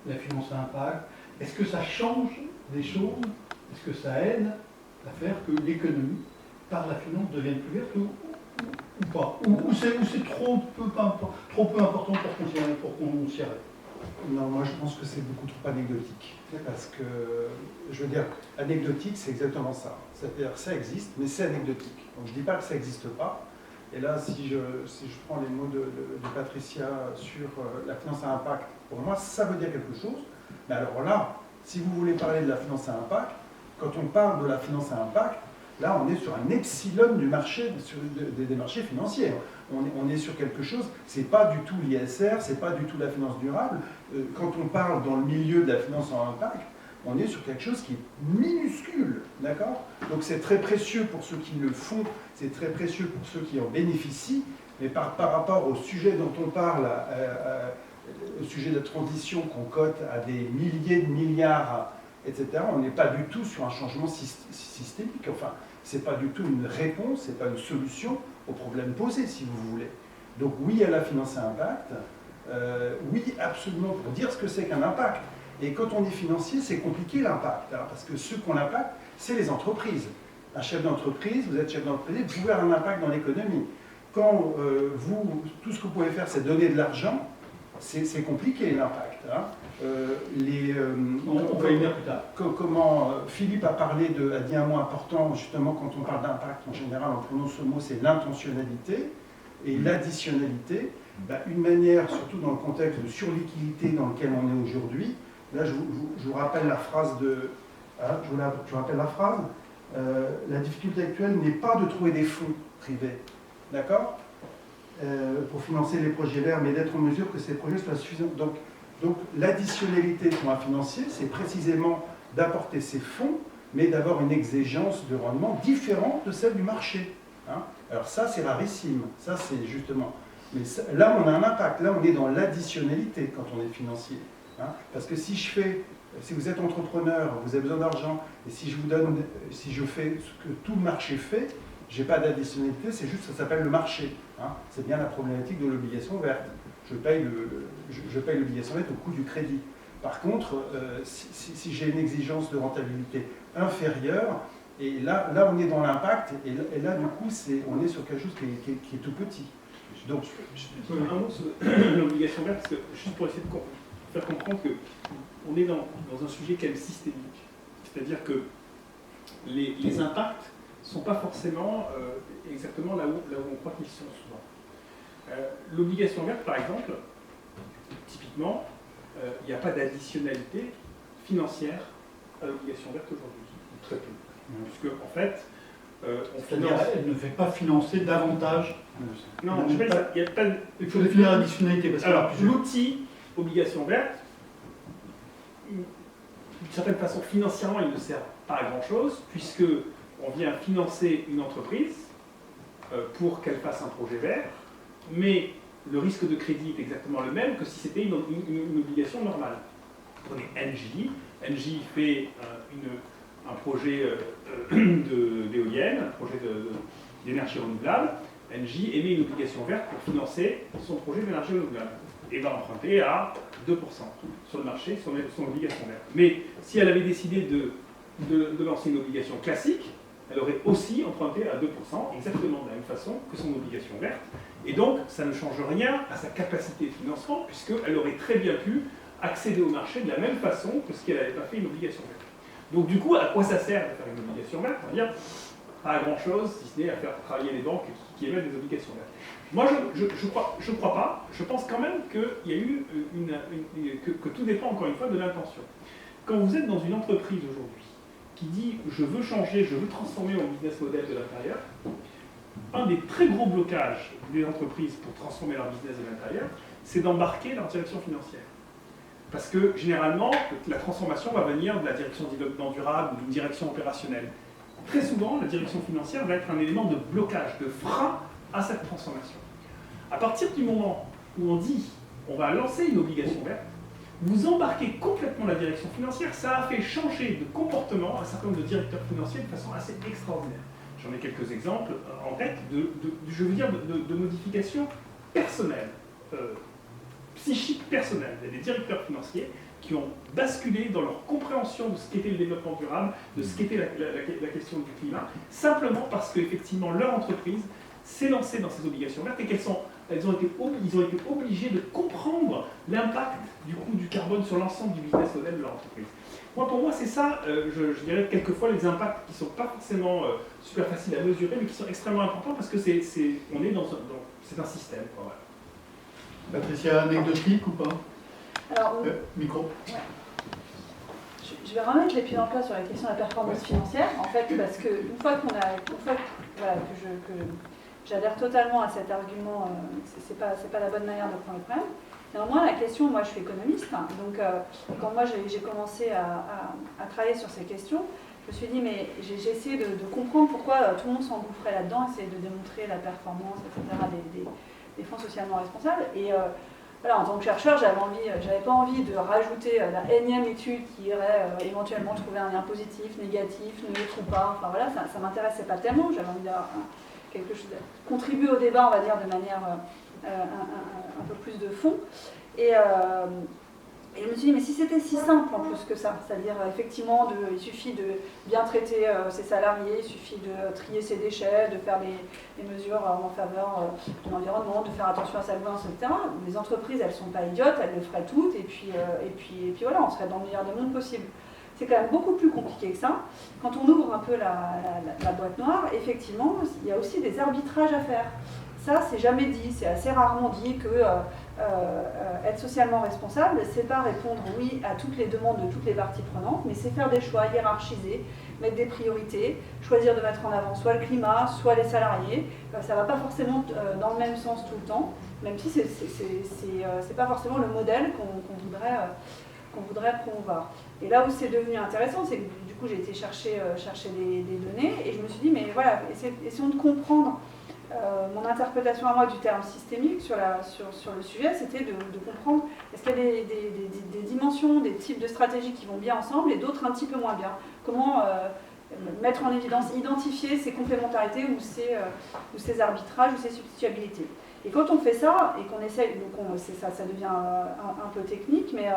S1: la finance à impact? Est-ce que ça change des choses? Est-ce que ça aide à faire que l'économie, par la finance, devienne plus verte ou pas? Ou c'est trop peu important pour qu'on s'y arrête?
S2: Non, moi je pense que c'est beaucoup trop anecdotique. Parce que, je veux dire, anecdotique, c'est exactement ça. C'est-à-dire que ça existe, mais c'est anecdotique. Donc je ne dis pas que ça n'existe pas. Et là, si je prends les mots de Patricia sur la finance à impact, pour moi, ça veut dire quelque chose. Mais alors là, si vous voulez parler de la finance à impact, quand on parle de la finance à impact, là, on est sur un epsilon du marché, des marchés financiers. On est sur quelque chose, c'est pas du tout l'ISR, c'est pas du tout la finance durable. Quand on parle dans le milieu de la finance en impact, on est sur quelque chose qui est minuscule, d'accord? Donc c'est très précieux pour ceux qui le font, c'est très précieux pour ceux qui en bénéficient, mais par rapport au sujet dont on parle, au sujet de la transition qu'on cote à des milliers de milliards, etc., on n'est pas du tout sur un changement systémique. Enfin, c'est pas du tout une réponse, c'est pas une solution au problème posé, si vous voulez. Donc oui à la finance à impact, oui absolument pour dire ce que c'est qu'un impact. Et quand on est financier, c'est compliqué l'impact, hein, parce que ceux qu'on impacte, c'est les entreprises. Un chef d'entreprise, vous êtes chef d'entreprise, vous pouvez avoir un impact dans l'économie. Quand tout ce que vous pouvez faire, c'est donner de l'argent, c'est compliqué l'impact. Hein.
S1: On va y venir plus tard.
S2: Comment Philippe a dit un mot important, justement, quand on parle d'impact, en général, on prononce ce mot, c'est l'intentionnalité et l'additionnalité. Ben, une manière, surtout dans le contexte de surliquidité dans lequel on est aujourd'hui, là, je vous rappelle la phrase je vous rappelle la phrase, la difficulté actuelle n'est pas de trouver des fonds privés, d'accord, pour financer les projets verts, mais d'être en mesure que ces projets soient suffisants. Donc l'additionnalité pour un financier, c'est précisément d'apporter ces fonds, mais d'avoir une exigence de rendement différente de celle du marché. Hein. Alors ça, c'est rarissime. Ça, c'est justement... Mais ça, là, on a un impact. Là, on est dans l'additionnalité quand on est financier. Hein. Parce que si vous êtes entrepreneur, vous avez besoin d'argent, et si je fais ce que tout le marché fait, je n'ai pas d'additionnalité, c'est juste, ça s'appelle le marché. Hein. C'est bien la problématique de l'obligation verte. Je paye l'obligation verte au coût du crédit. Par contre, si j'ai une exigence de rentabilité inférieure, et là on est dans l'impact, et là, du coup, on est sur quelque chose qui est tout petit. Donc,
S5: un mot sur l'obligation verte, parce que, juste pour essayer de faire comprendre qu'on est dans un sujet quand même systémique. C'est-à-dire que les impacts ne sont pas forcément exactement là où on croit qu'ils sont souvent. L'obligation verte, par exemple, typiquement, il n'y a pas d'additionnalité financière à l'obligation verte aujourd'hui. Très peu. Puisque, en fait, on
S1: C'est-à-dire
S5: finance...
S1: elle ne fait pas financer davantage.
S5: Non, je ne sais pas, il n'y a pas de...
S1: Il faut définir l'additionnalité. Parce que
S5: Alors, l'outil obligation verte, d'une certaine façon, financièrement, il ne sert pas à grand-chose, puisque on vient financer une entreprise pour qu'elle fasse un projet vert, mais le risque de crédit est exactement le même que si c'était une obligation normale. Prenez Engie. Engie fait un projet d'éolienne, un projet d'énergie renouvelable. Engie émet une obligation verte pour financer son projet d'énergie renouvelable et va emprunter à 2% sur le marché, son obligation verte. Mais si elle avait décidé de lancer une obligation classique, elle aurait aussi emprunté à 2%, exactement de la même façon que son obligation verte. Et donc, ça ne change rien à sa capacité de financement, puisqu'elle aurait très bien pu accéder au marché de la même façon que si elle n'avait pas fait une obligation verte. Donc du coup, à quoi ça sert de faire une obligation verte? On va dire, pas à grand chose, si ce n'est à faire travailler les banques qui émettent des obligations vertes. Moi, je crois pas. Je pense quand même qu'il y a eu que tout dépend encore une fois de l'intention. Quand vous êtes dans une entreprise aujourd'hui qui dit je veux changer, je veux transformer mon business model de l'intérieur, un des très gros blocages des entreprises pour transformer leur business de l'intérieur, c'est d'embarquer leur direction financière. Parce que généralement, la transformation va venir de la direction de développement durable ou d'une direction opérationnelle. Très souvent, la direction financière va être un élément de blocage, de frein à cette transformation. À partir du moment où on dit on va lancer une obligation verte, vous embarquez complètement la direction financière, ça a fait changer de comportement un certain nombre de directeurs financiers de façon assez extraordinaire. J'en ai quelques exemples en tête de modifications personnelles, psychiques personnelles. Il y a des directeurs financiers qui ont basculé dans leur compréhension de ce qu'était le développement durable, de ce qu'était la question du climat, simplement parce qu'effectivement leur entreprise s'est lancée dans ces obligations vertes et ils ont été obligés de comprendre l'impact du coût du carbone sur l'ensemble du business model de leur entreprise. Pour moi, c'est ça, je dirais quelquefois les impacts qui ne sont pas forcément super faciles à mesurer, mais qui sont extrêmement importants parce que c'est un système. Quoi, ouais.
S1: Patricia, anecdotique ou pas?
S3: Alors,
S1: micro.
S3: Ouais. Je vais remettre les pieds en place sur la question de la performance financière, en fait, parce qu'une fois que j'adhère totalement à cet argument, c'est pas la bonne manière de prendre le problème. Néanmoins, la question, moi je suis économiste, hein, donc quand moi j'ai commencé à travailler sur ces questions, je me suis dit, mais j'ai essayé de comprendre pourquoi tout le monde s'engouffrait là-dedans, essayer de démontrer la performance, etc., des fonds socialement responsables. Et voilà, en tant que chercheur, j'avais pas envie de rajouter la énième étude qui irait éventuellement trouver un lien positif, négatif, neutre ou pas. Enfin voilà, ça m'intéressait pas tellement. J'avais envie d'avoir quelque chose, contribuer au débat, on va dire, de manière un peu plus de fond. Et je me suis dit, mais si c'était si simple en plus que ça, c'est-à-dire effectivement, il suffit de bien traiter ses salariés, il suffit de trier ses déchets, de faire les mesures en faveur de l'environnement, de faire attention à sa gouvernance, etc. Les entreprises, elles ne sont pas idiotes, elles le feraient toutes, et puis voilà, on serait dans le meilleur des mondes possible. C'est quand même beaucoup plus compliqué que ça. Quand on ouvre un peu la boîte noire, effectivement, il y a aussi des arbitrages à faire. Ça, c'est jamais dit, c'est assez rarement dit que être socialement responsable, c'est pas répondre oui à toutes les demandes de toutes les parties prenantes, mais c'est faire des choix hiérarchisés, mettre des priorités, choisir de mettre en avant soit le climat, soit les salariés. Ça va pas forcément dans le même sens tout le temps, même si c'est pas forcément le modèle qu'on qu'on voudrait promouvoir. Et là où c'est devenu intéressant, c'est que du coup j'ai été chercher des données et je me suis dit, mais voilà, essayons de comprendre. Mon interprétation à moi du terme systémique sur le sujet, c'était de comprendre est-ce qu'il y a des dimensions, des types de stratégies qui vont bien ensemble et d'autres un petit peu moins bien. Comment mettre en évidence, identifier ces complémentarités ou ces arbitrages ou ces substituabilités. Et quand on fait ça, et qu'on essaye, donc ça devient un peu technique, mais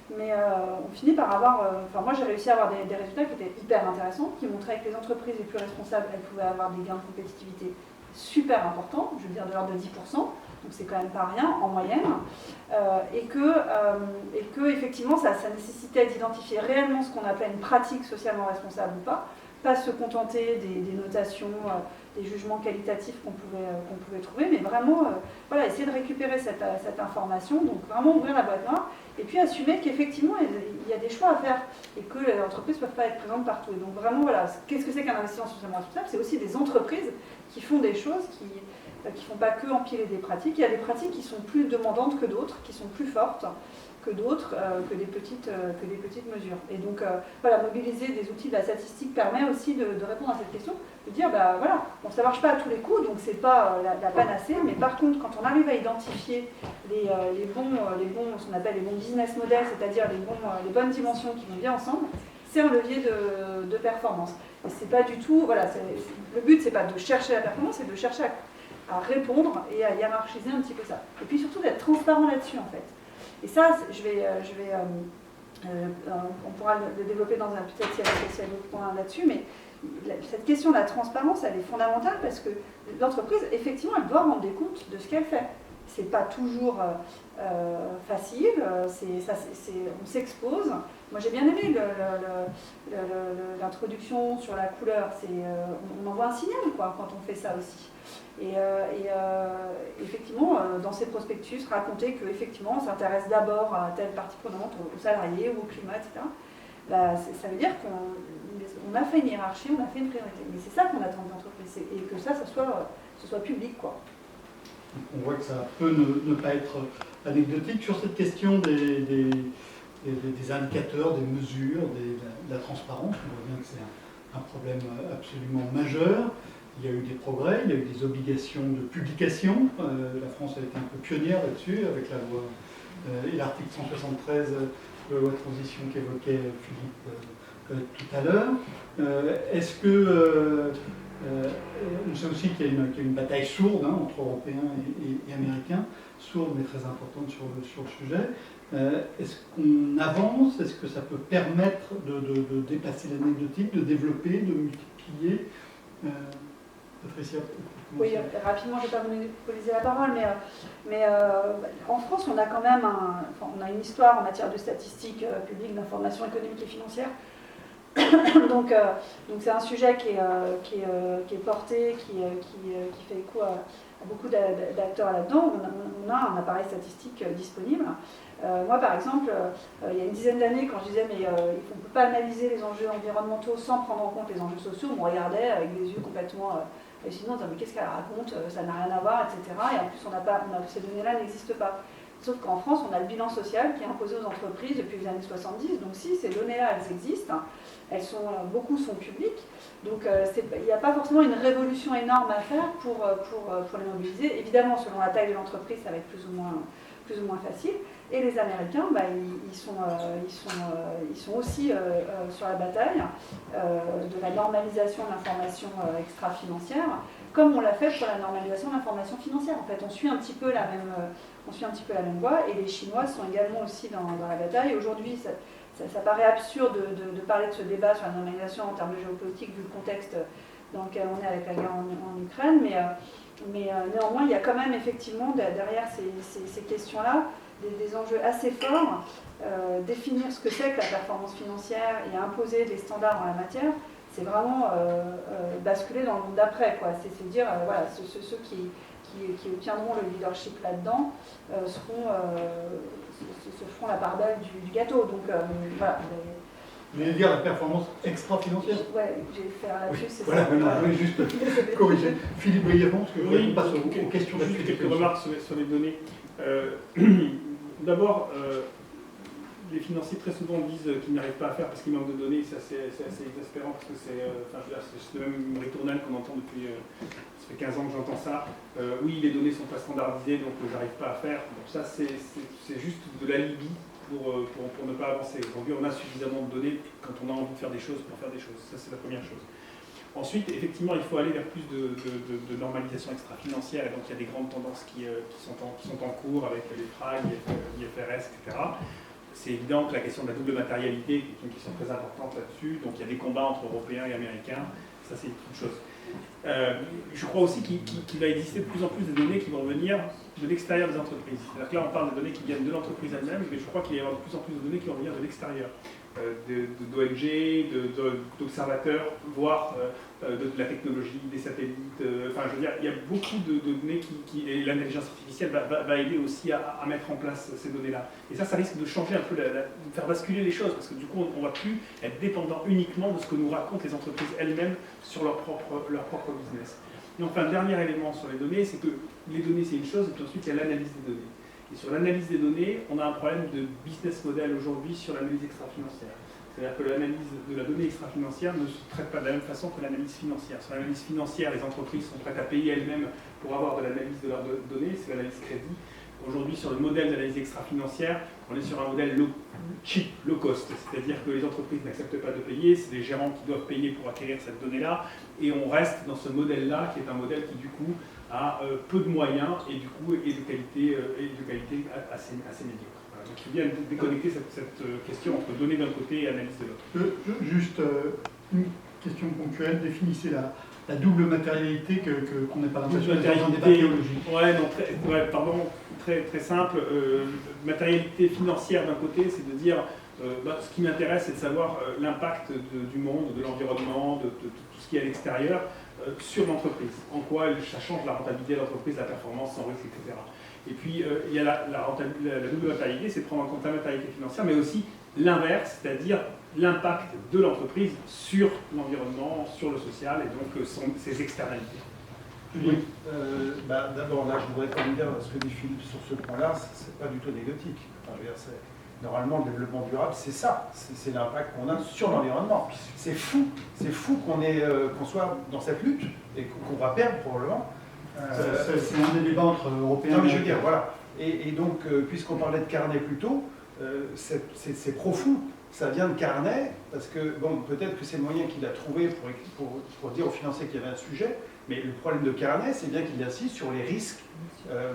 S3: on finit par avoir, enfin moi j'ai réussi à avoir des résultats qui étaient hyper intéressants, qui montraient que les entreprises les plus responsables, elles pouvaient avoir des gains de compétitivité super importants, je veux dire de l'ordre de 10%, donc c'est quand même pas rien en moyenne, et que effectivement ça nécessitait d'identifier réellement ce qu'on appelait une pratique socialement responsable ou pas se contenter des notations, des jugements qualitatifs qu'on pouvait trouver, mais vraiment voilà, essayer de récupérer cette information, donc vraiment ouvrir la boîte noire, et puis assumer qu'effectivement il y a des choix à faire, et que les entreprises ne peuvent pas être présentes partout. Et donc vraiment, voilà, qu'est-ce que c'est qu'un investissement socialement responsable? C'est aussi des entreprises qui font des choses, qui ne font pas que empiler des pratiques. Il y a des pratiques qui sont plus demandantes que d'autres, qui sont plus fortes que d'autres, que des petites mesures. Et donc, voilà, mobiliser des outils de la statistique permet aussi de répondre à cette question, de dire, bah voilà, bon, ça ne marche pas à tous les coups, donc c'est pas la panacée, mais par contre, quand on arrive à identifier les bons, ce qu'on appelle les bons business models, c'est-à-dire les bonnes dimensions qui vont bien ensemble, c'est un levier de performance. Et c'est pas du tout, voilà, le but, c'est pas de chercher la performance, c'est de chercher à répondre et à hiérarchiser un petit peu ça. Et puis surtout d'être transparent là-dessus, en fait. Et ça, on pourra le développer dans un peut-être s'il y a d'autres points là-dessus, mais cette question de la transparence, elle est fondamentale parce que l'entreprise, effectivement, elle doit rendre des comptes de ce qu'elle fait. C'est pas toujours facile, on s'expose. Moi j'ai bien aimé l'introduction sur la couleur, on envoie un signal quoi, quand on fait ça aussi. Et effectivement, dans ces prospectus, raconter qu'effectivement on s'intéresse d'abord à telle partie prenante, aux salariés ou au climat, etc. Bah, ça veut dire qu'on a fait une hiérarchie, on a fait une priorité. Mais c'est ça qu'on attend de l'entreprise, et que ça soit public, quoi.
S1: On voit que ça peut ne pas être anecdotique. Sur cette question des indicateurs, des mesures, de la transparence, on voit bien que c'est un problème absolument majeur. Il y a eu des progrès, il y a eu des obligations de publication. La France a été un peu pionnière là-dessus, avec la loi et l'article 173 de la loi de transition qu'évoquait Philippe tout à l'heure. Est-ce que... on sait aussi qu'il y a une bataille sourde entre Européens et Américains, sourde mais très importante sur le sujet. Est-ce qu'on avance? Est-ce que ça peut permettre de dépasser l'anecdotique, de développer, de multiplier Patricia?
S3: Oui, rapidement, je ne vais pas vous monopoliser la parole, mais en France, on a quand même on a une histoire en matière de statistiques publiques, d'information économique et financière. Donc c'est un sujet qui est porté, qui fait écho à beaucoup d'acteurs là-dedans. On a un appareil statistique disponible. Moi, par exemple, il y a une dizaine d'années, quand je disais mais on ne peut pas analyser les enjeux environnementaux sans prendre en compte les enjeux sociaux, on me regardait avec des yeux complètement hallucinants, en disant mais qu'est-ce qu'elle raconte, ça n'a rien à voir, etc. Et en plus, ces données-là n'existent pas. Sauf qu'en France, on a le bilan social qui est imposé aux entreprises depuis les années 70. Donc si ces données-là, elles existent, beaucoup sont publiques. Donc il n'y a pas forcément une révolution énorme à faire pour les mobiliser. Évidemment, selon la taille de l'entreprise, ça va être plus ou moins facile. Et les Américains, ils sont aussi sur la bataille de la normalisation de l'information extra-financière, comme on l'a fait pour la normalisation de l'information financière. En fait, on suit un petit peu la même voie, et les Chinois sont également aussi dans la bataille. Aujourd'hui, ça paraît absurde de parler de ce débat sur la normalisation en termes de géopolitique, vu le contexte dans lequel on est avec la guerre en Ukraine, mais néanmoins, il y a quand même effectivement derrière ces questions-là des enjeux assez forts. Définir ce que c'est que la performance financière et imposer des standards en la matière, c'est vraiment basculer dans le monde d'après, quoi. C'est dire, voilà, ceux qui obtiendront le leadership là-dedans se feront la part belle du gâteau. Donc voilà.
S1: Vous voulez dire la performance extra-financière?
S3: Oui, j'ai fait un lapsus, c'est
S1: voilà,
S3: ça.
S1: Voilà, oui, juste corriger. Philippe, brièvement, parce que
S5: oui,
S1: on passe aux questions
S5: juste
S1: d'actualité.
S5: quelques remarques sur les données. D'abord, les financiers très souvent disent qu'ils n'arrivent pas à faire parce qu'ils manquent de données. C'est assez exaspérant parce que c'est le même ritournelle qu'on entend depuis. Ça fait 15 ans que j'entends ça. Oui, les données ne sont pas standardisées, donc j'arrive pas à faire. Donc ça, c'est juste de l'alibi pour ne pas avancer. Aujourd'hui, on a suffisamment de données quand on a envie de faire des choses pour faire des choses. Ça, c'est la première chose. Ensuite, effectivement, il faut aller vers plus de normalisation extra-financière. Et donc, il y a des grandes tendances qui sont en cours avec les FRAG, l'IFRS, etc. C'est évident que la question de la double matérialité est une question très importante là-dessus. Donc, il y a des combats entre Européens et Américains. Ça, c'est une chose. Je crois aussi qu'il va exister de plus en plus de données qui vont venir de l'extérieur des entreprises. C'est-à-dire que là, on parle de données qui viennent de l'entreprise elle-même, mais je crois qu'il va y avoir de plus en plus de données qui vont venir de l'extérieur. D'ONG, d'observateurs, voire de la technologie, des satellites. Enfin, je veux dire, il y a beaucoup de données et l'intelligence artificielle va aider aussi à mettre en place ces données-là. Et ça risque de changer un peu, de faire basculer les choses, parce que du coup, on ne va plus être dépendant uniquement de ce que nous racontent les entreprises elles-mêmes sur leur propre business. Et enfin, le dernier élément sur les données, c'est que les données, c'est une chose, et puis ensuite, il y a l'analyse des données. Et sur l'analyse des données, on a un problème de business model aujourd'hui sur l'analyse extra-financière. C'est-à-dire que l'analyse de la donnée extra-financière ne se traite pas de la même façon que l'analyse financière. Sur l'analyse financière, les entreprises sont prêtes à payer elles-mêmes pour avoir de l'analyse de leurs données, c'est l'analyse crédit. Aujourd'hui, sur le modèle d'analyse extra-financière, on est sur un modèle cheap, low cost, c'est-à-dire que les entreprises n'acceptent pas de payer, c'est les gérants qui doivent payer pour acquérir cette donnée-là, et on reste dans ce modèle-là, qui est un modèle qui, du coup, a peu de moyens et du coup est de qualité assez médiocre. Voilà. Donc il faut bien déconnecter cette question entre données d'un côté et analyse de l'autre.
S1: Juste une question ponctuelle, définissez la double matérialité qu'on n'est pas l'impression d'être dans un débat théologique.
S5: Très simple. Matérialité financière d'un côté, c'est de dire ce qui m'intéresse, c'est de savoir l'impact du monde, de l'environnement, de tout ce qui est à l'extérieur sur l'entreprise. En quoi ça change la rentabilité de l'entreprise, la performance, son risque, etc. Et puis, il y a la double matérialité, c'est de prendre en compte la matérialité financière, mais aussi l'inverse, c'est-à-dire l'impact de l'entreprise sur l'environnement, sur le social, et donc ses externalités.
S2: Oui. D'abord, là, je voudrais quand même dire ce que dit Philippe sur ce point-là, c'est pas du tout anecdotique. Enfin, normalement, le développement durable, c'est ça. C'est l'impact qu'on a sur l'environnement. C'est fou qu'on soit dans cette lutte et qu'on va perdre probablement.
S1: C'est un des débats entre Européens.
S2: Non, mais je veux dire, voilà. Et donc, puisqu'on parlait de Carnet plus tôt, c'est profond. Ça vient de Carnet, parce que, bon, peut-être que c'est le moyen qu'il a trouvé pour dire aux financiers qu'il y avait un sujet, mais le problème de Carnet, c'est bien qu'il insiste sur les risques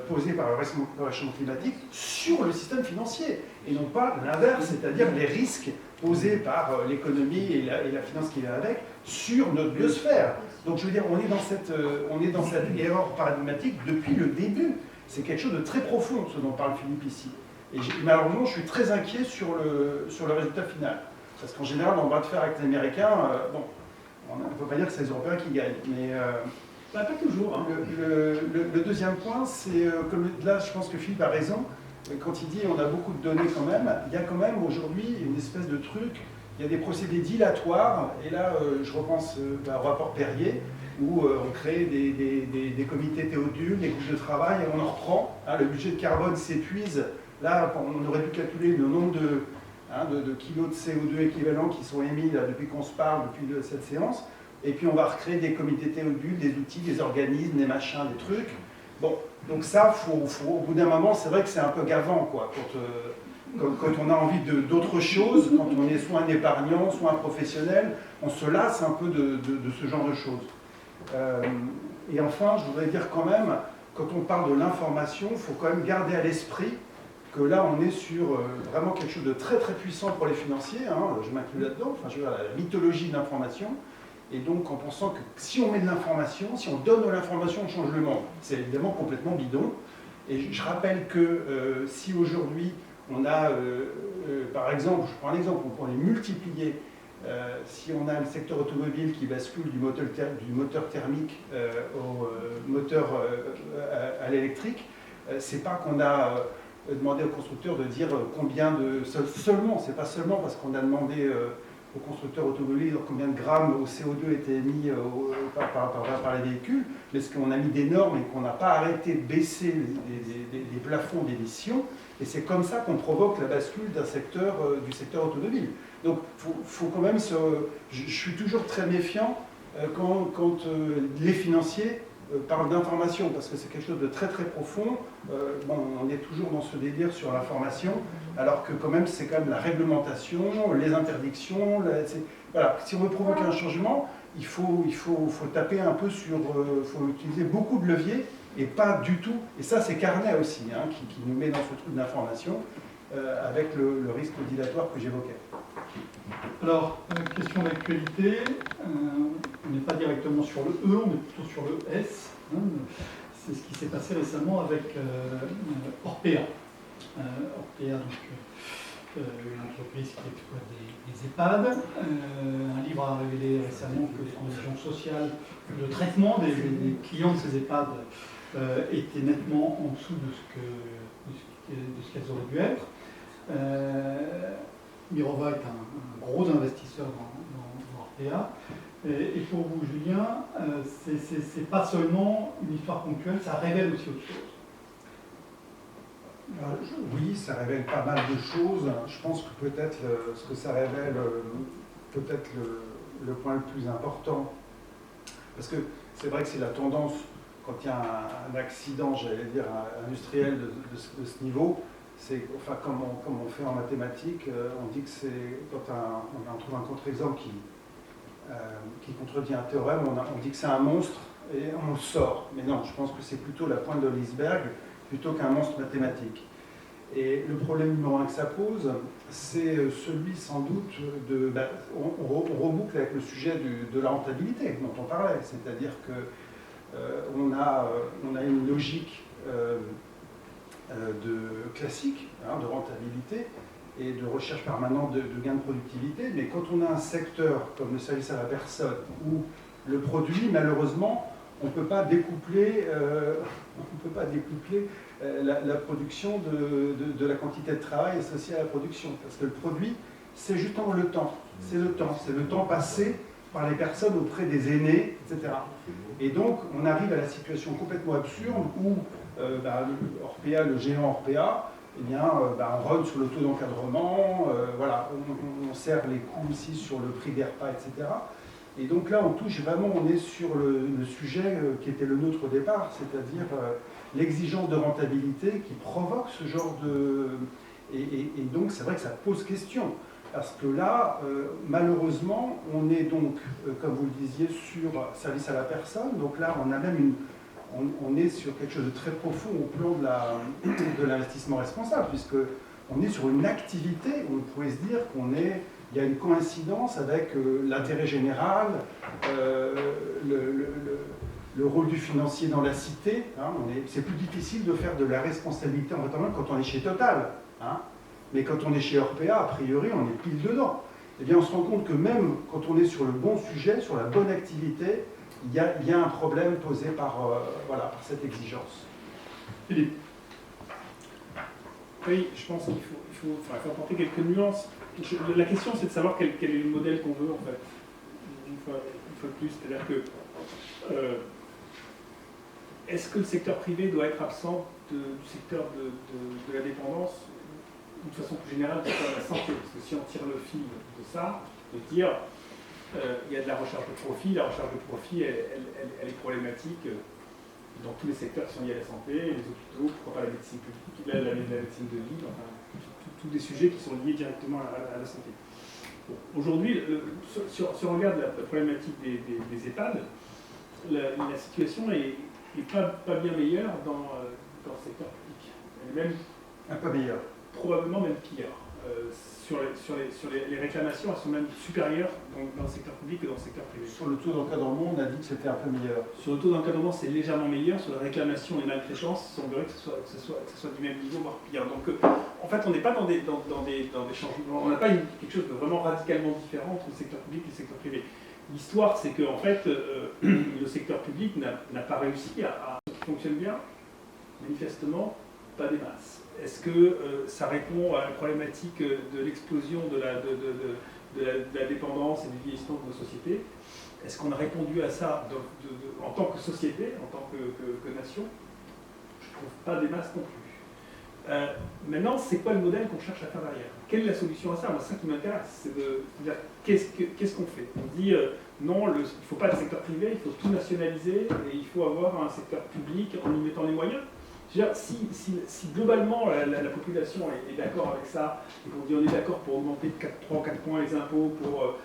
S2: posés par le réchauffement climatique sur le système financier, et non pas l'inverse, c'est-à-dire les risques posés par l'économie et la finance qui va avec sur notre biosphère. Donc je veux dire, on est dans cette erreur paradigmatique depuis le début. C'est quelque chose de très profond, ce dont parle Philippe ici. Et malheureusement, je suis très inquiet sur le résultat final. Parce qu'en général, dans le bras de fer avec les Américains, on ne peut pas dire que c'est les Européens qui gagnent. Mais
S5: pas toujours. Hein.
S2: Le deuxième point, c'est comme là, je pense que Philippe a raison. Quand il dit on a beaucoup de données quand même, il y a quand même aujourd'hui une espèce de truc. Il y a des procédés dilatoires. Et là, je repense au rapport Perrier, où on crée des comités Théodule, des groupes de travail, et on en reprend. Hein, le budget de carbone s'épuise. Là, on aurait pu calculer le nombre de kilos de CO2 équivalents qui sont émis là, depuis qu'on se parle, depuis cette séance. Et puis on va recréer des comités Théodule, des outils, des organismes, des machins, des trucs. Bon, donc ça, au bout d'un moment, c'est vrai que c'est un peu gavant, quoi. Quand on a envie d'autre chose, quand on est soit un épargnant, soit un professionnel, on se lasse un peu de ce genre de choses. Et enfin, je voudrais dire quand même, quand on parle de l'information, il faut quand même garder à l'esprit que là, on est sur vraiment quelque chose de très très puissant pour les financiers, hein, je m'inclus là-dedans, enfin, je veux dire, la mythologie de l'information, et donc en pensant que si on met de l'information, si on donne de l'information, on change le monde. C'est évidemment complètement bidon, et je rappelle que si aujourd'hui, on a, par exemple, je prends un exemple, on pourrait multiplier, si on a le secteur automobile qui bascule du moteur thermique au moteur à l'électrique, c'est pas qu'on a demander aux constructeurs de dire combien de... Seulement, c'est pas seulement parce qu'on a demandé aux constructeurs automobiles combien de grammes au CO2 étaient émis par les véhicules, mais parce qu'on a mis des normes et qu'on n'a pas arrêté de baisser les plafonds d'émissions, Et c'est comme ça qu'on provoque la bascule du secteur automobile. Donc, faut quand même je suis toujours très méfiant quand les financiers parlent d'information, parce que c'est quelque chose de très très profond. On est toujours dans ce délire sur l'information, alors que quand même c'est quand même la réglementation, les interdictions. Voilà. Si on veut provoquer un changement, il faut taper un peu faut utiliser beaucoup de leviers et pas du tout. Et ça c'est Carnet aussi, hein, qui nous met dans ce truc d'information avec le risque dilatoire que j'évoquais.
S1: Alors, question d'actualité, on n'est pas directement sur le E, on est plutôt sur le S. Hein. C'est ce qui s'est passé récemment avec Orpea. Orpea, donc, une entreprise qui exploite des EHPAD. Un livre a révélé récemment que les conditions sociales de traitement des clients de ces EHPAD étaient nettement en dessous de ce qu'elles auraient dû être. Mirova est un gros investisseur dans Orpea. Et pour vous, Julien, c'est pas seulement une histoire ponctuelle, ça révèle aussi autre chose.
S2: Oui, ça révèle pas mal de choses. Je pense que peut-être ce que ça révèle, peut-être le point le plus important, parce que c'est vrai que c'est la tendance, quand il y a un accident, j'allais dire, industriel de ce niveau, c'est, enfin, comme on fait en mathématiques, on dit que c'est, quand on trouve un contre-exemple qui contredit un théorème, on dit que c'est un monstre et on le sort. Mais non, je pense que c'est plutôt la pointe de l'iceberg plutôt qu'un monstre mathématique. Et le problème numéro un que ça pose, c'est celui sans doute on reboucle avec le sujet de la rentabilité dont on parlait, c'est-à-dire que on a une logique classique, hein, de rentabilité et de recherche permanente de gain de productivité, mais quand on a un secteur comme le service à la personne où le produit, malheureusement, on ne peut pas découpler, la production de la quantité de travail associée à la production, parce que le produit, c'est justement le temps, c'est le temps passé par les personnes auprès des aînés, etc. Et donc, on arrive à la situation complètement absurde où Orpea, le géant Orpea, eh bien, on run sur le taux d'encadrement, voilà, on serre les coûts aussi sur le prix des repas, etc. Et donc là, on est sur le sujet qui était le nôtre au départ, c'est-à-dire l'exigence de rentabilité qui provoque ce genre de... Et donc, c'est vrai que ça pose question. Parce que là, malheureusement, on est donc, comme vous le disiez, sur service à la personne. Donc là, on a même on est sur quelque chose de très profond au plan de l'investissement responsable, puisqu'on est sur une activité où on pourrait se dire il y a une coïncidence avec l'intérêt général, le rôle du financier dans la cité. Hein, c'est plus difficile de faire de la responsabilité environnementale quand on est chez Total. Hein, mais quand on est chez Orpea, a priori, on est pile dedans. Eh bien, on se rend compte que même quand on est sur le bon sujet, sur la bonne activité, il y a un problème posé par cette exigence.
S1: Philippe.
S5: Oui, je pense qu'il faut apporter quelques nuances. La question, c'est de savoir quel est le modèle qu'on veut, en fait. Une fois de plus, c'est-à-dire que est-ce que le secteur privé doit être absent du secteur de la dépendance, de façon plus générale, du secteur de la santé? Parce que si on tire le fil de ça, de dire il y a de la recherche de profit, la recherche de profit, elle est problématique dans tous les secteurs qui sont liés à la santé, les hôpitaux, pourquoi pas la médecine publique, la médecine de ville, enfin, tous des sujets qui sont liés directement à la santé. Bon, aujourd'hui, si on regarde la problématique des EHPAD, la situation est pas bien meilleure dans le secteur public. Elle est même
S2: un peu meilleure.
S5: Probablement même pire. Sur les réclamations, elles sont même supérieures dans le secteur public que dans le secteur privé.
S2: Sur le taux d'encadrement, on a dit que c'était un peu meilleur. Sur
S5: le taux d'encadrement, c'est légèrement meilleur. Sur la réclamation et maltraitance, il semblerait que ce soit du même niveau, voire pire. Donc, en fait, on n'est pas dans des changements. On n'a pas quelque chose de vraiment radicalement différent entre le secteur public et le secteur privé. L'histoire, c'est que en fait, le secteur public n'a pas réussi à fonctionner bien. Manifestement, pas des masses. Est-ce que ça répond à la problématique de l'explosion de la dépendance et du vieillissement de nos sociétés? Est-ce qu'on a répondu à ça en tant que société, en tant que nation? Je ne trouve pas des masses non plus. Maintenant, c'est quoi le modèle qu'on cherche à faire derrière? Quelle est la solution à ça? Moi, c'est ça qui m'intéresse. C'est de dire qu'est-ce qu'on fait? On dit non, il ne faut pas de secteur privé, il faut tout nationaliser et il faut avoir un secteur public en y mettant les moyens. Je veux dire, si globalement la population est d'accord avec ça, et qu'on dit on est d'accord pour augmenter de 3 ou 4 points les impôts, pour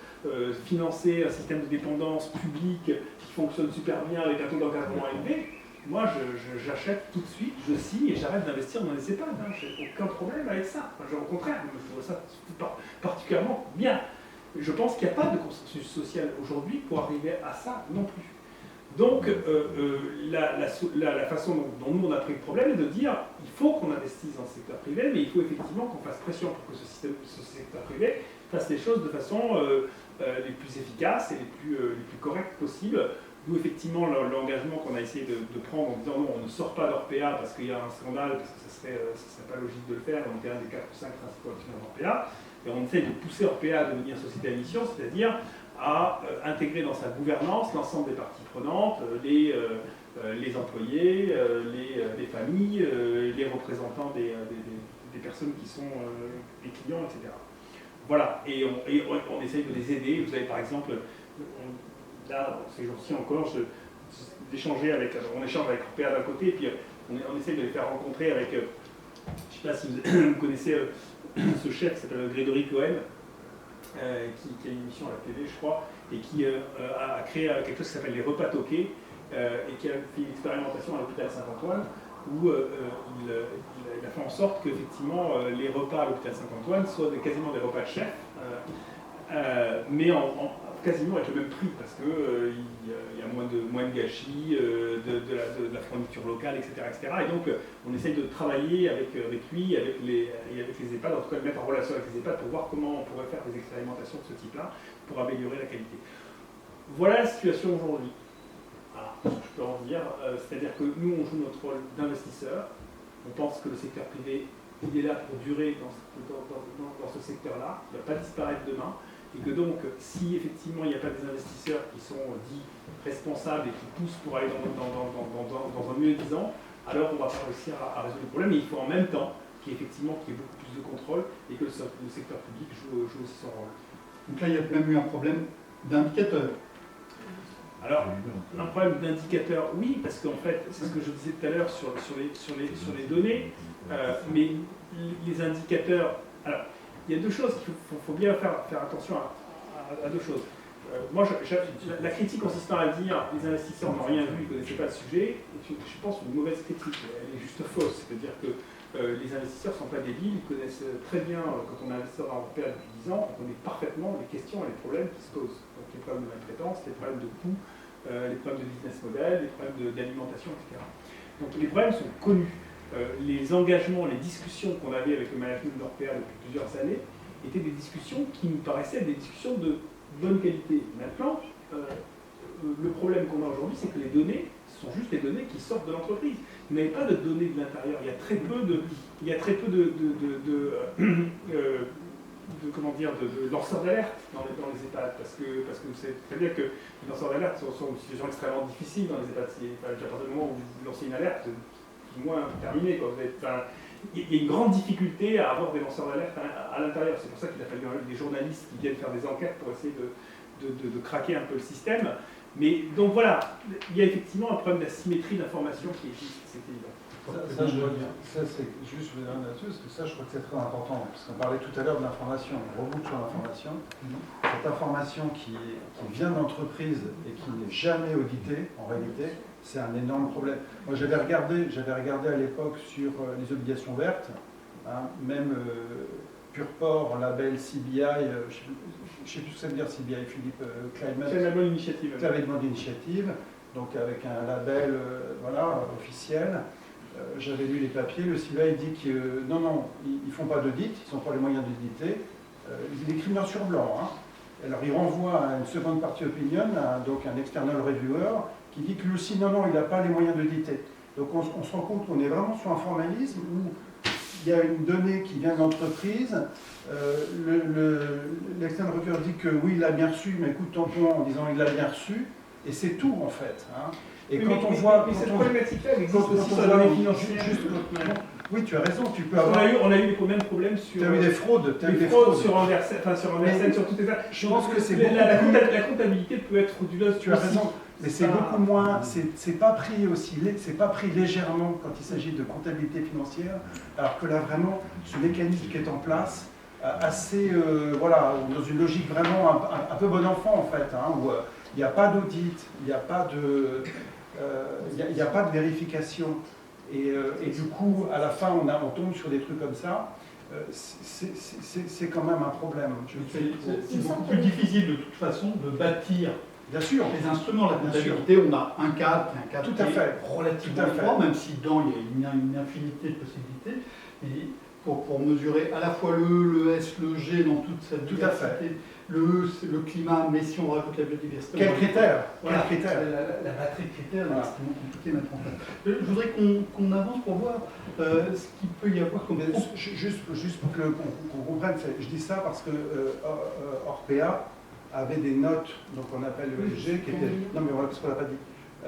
S5: financer un système de dépendance publique qui fonctionne super bien avec un taux d'encadrement élevé, moi j'achète tout de suite, je signe et j'arrête d'investir dans les EHPAD. Hein. J'ai aucun problème avec ça. Enfin, au contraire, je trouve ça particulièrement bien. Je pense qu'il n'y a pas de consensus social aujourd'hui pour arriver à ça non plus. Donc, la façon dont nous on a pris le problème est de dire il faut qu'on investisse dans le secteur privé, mais il faut effectivement qu'on fasse pression pour que ce secteur privé fasse les choses de façon les plus efficaces et les plus correctes possibles. D'où effectivement l'engagement qu'on a essayé de prendre en disant non, on ne sort pas d'Orpea parce qu'il y a un scandale, parce que ce serait pas logique de le faire. On était un des 4 ou 5 principaux actionnaires d'Orpea, et on essaie de pousser Orpea à devenir société à mission, c'est-à-dire à intégrer dans sa gouvernance l'ensemble des parties prenantes, les employés, les familles, les représentants des personnes qui sont les clients, etc. Voilà, et on essaye de les aider. Vous avez par exemple, là, ces jours-ci encore, on échange avec Orpea d'un côté, et puis on essaye de les faire rencontrer avec, je ne sais pas si vous connaissez ce chef qui s'appelle Grégory Cohen, qui a une émission à la télé, je crois, et qui a créé quelque chose qui s'appelle les repas toqués, et qui a fait une expérimentation à l'hôpital Saint-Antoine, où il a fait en sorte qu'effectivement les repas à l'hôpital Saint-Antoine soient quasiment des repas de chef, mais quasiment avec le même prix, parce qu'il y a moins de gâchis, de la fourniture locale, etc., etc. Et donc on essaye de travailler avec lui, avec les EHPAD, en tout cas de mettre en relation avec les EHPAD pour voir comment on pourrait faire des expérimentations de ce type-là pour améliorer la qualité. Voilà la situation aujourd'hui. Voilà ce que je peux en dire. C'est-à-dire que nous, on joue notre rôle d'investisseur. On pense que le secteur privé, il est là pour durer dans ce secteur-là. Il ne va pas disparaître demain. Et que donc, si effectivement il n'y a pas des investisseurs qui sont dits responsables et qui poussent pour aller dans un mieux-disant, alors on ne va pas réussir à résoudre le problème. Mais il faut en même temps qu'il y ait beaucoup plus de contrôle et que le secteur public joue aussi son rôle.
S1: Donc là, il y a même eu un problème d'indicateur.
S5: Alors, un problème d'indicateur, oui, parce qu'en fait, c'est ce que je disais tout à l'heure sur les données, mais les indicateurs... Alors, il y a deux choses qu'il faut bien faire attention à deux choses. Moi, la critique consistant à dire les investisseurs n'ont rien vu, ils ne connaissaient pas le sujet, est, je pense, une mauvaise critique. Elle est juste fausse. C'est-à-dire que les investisseurs ne sont pas débiles, ils connaissent très bien, quand on est investisseur dans Orpea depuis 10 ans, on connaît parfaitement les questions et les problèmes qui se posent. Donc les problèmes de maltraitance, les problèmes de coûts, les problèmes de business model, les problèmes d'alimentation, etc. Donc les problèmes sont connus. Les engagements, les discussions qu'on avait avec le management d'Orpea depuis plusieurs années étaient des discussions qui nous paraissaient des discussions de bonne qualité. Maintenant, le problème qu'on a aujourd'hui, c'est que les données sont juste des données qui sortent de l'entreprise. Vous n'avez pas de données de l'intérieur. Il y a très peu de lanceurs d'alerte dans les EHPAD, parce que vous savez très bien que les lanceurs d'alerte sont une situation extrêmement difficile dans les EHPAD. À partir du moment où vous lancez une alerte, du moins terminé. Il y a une grande difficulté à avoir des lanceurs d'alerte à l'intérieur. C'est pour ça qu'il a fallu des journalistes qui viennent faire des enquêtes pour essayer de craquer un peu le système. Mais donc voilà, il y a effectivement un problème d'asymétrie d'information qui existe, c'est évident.
S2: Ça, c'est juste, je vais dire là-dessus, parce que ça, je crois que c'est très important. Parce qu'on parlait tout à l'heure de l'information, on reboucle sur l'information. Cette information qui vient d'entreprise et qui n'est jamais auditée, en réalité, c'est un énorme problème. Moi, j'avais regardé à l'époque sur les obligations vertes, hein, même Purport, label CBI, je ne sais plus ce que ça veut dire CBI, Philippe
S5: Climate Initiative.
S2: Climate Initiative, donc avec un label voilà, officiel. J'avais lu les papiers, le CBI dit que non, ils ne font pas d'audit, ils n'ont pas les moyens d'auditer, il écrit noir sur blanc. Hein. Alors il renvoie à une seconde partie opinion, donc un external reviewer, qui dit que lui aussi, non, il n'a pas les moyens d'auditer. Donc on se rend compte qu'on est vraiment sur un formalisme où il y a une donnée qui vient d'entreprise, l'external reviewer dit que oui, il l'a bien reçu, mais coup de tampon en disant il l'a bien reçu, et c'est tout en fait. Hein. Et quand on voit...
S5: cette problématique-là existe aussi sur la donnée financière.
S2: Oui, tu as raison, tu peux
S5: On
S2: avoir...
S5: a eu les mêmes problèmes sur...
S2: Tu as eu des fraudes,
S5: sur Andersen, sur toutes les...
S2: Je pense que c'est
S5: la comptabilité peut être frauduleuse.
S2: Tu as raison, mais c'est beaucoup moins, c'est pas pris aussi, c'est pas pris légèrement quand il s'agit de comptabilité financière, alors que là vraiment, ce mécanisme qui est en place, assez, voilà, dans une logique vraiment un peu bon enfant en fait, hein, où il n'y a pas d'audit, il n'y a pas de, il y a pas de vérification, et du coup, à la fin, on tombe sur des trucs comme ça. C'est quand même un problème.
S1: C'est beaucoup plus difficile de toute façon de bâtir
S2: Bien sûr.
S1: les instruments. La comptabilité, on a un cadre
S2: Tout à fait.
S1: Relativement étroit, même si dedans il y a une infinité de possibilités. Et pour mesurer à la fois le S, le G dans toute cette diversité, le E, c'est le climat, mais si on rajoute la biodiversité.
S2: Quels critères?
S1: Voilà, la batterie de critères est extrêmement compliquée à mettre en place. Je voudrais qu'on avance pour voir ce qu'il peut y avoir comme...
S2: Juste pour qu'on comprenne, je dis ça parce que Orpea avait des notes, donc on appelle le ESG, qui étaient, non mais voilà, parce qu'on l'a pas dit,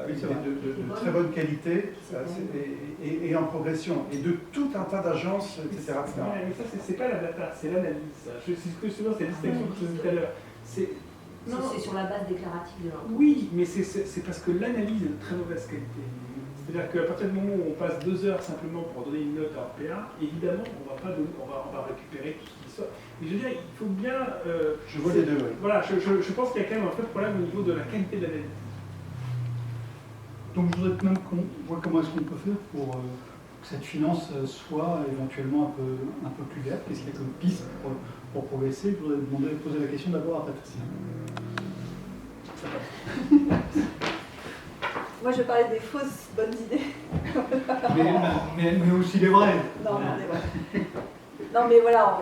S2: de très bonne qualité et en progression, et de tout un tas d'agences, etc.
S5: Ouais, mais ça, c'est pas la data, c'est l'analyse. C'est la distinction que je faisais tout à l'heure.
S6: C'est sur la base déclarative de l'entreprise.
S5: Oui, mais c'est parce que l'analyse est de très mauvaise qualité. C'est-à-dire qu'à partir du moment où on passe 2 heures simplement pour donner une note à Orpea, évidemment, on va récupérer tout ce qui sort. Mais je veux dire, il faut bien...
S2: je vois les deux, oui.
S5: Voilà, je pense qu'il y a quand même un peu de problème au niveau de la qualité de l'analyse.
S1: Donc je voudrais même qu'on voit comment est-ce qu'on peut faire pour que cette finance soit éventuellement un peu plus verte. Qu'est-ce qu'il y a comme piste pour progresser? Je voudrais poser la question d'abord à Patricia.
S3: Moi, je parlais des fausses bonnes idées.
S1: mais aussi les vraies.
S3: Non, des vraies. Non, mais voilà,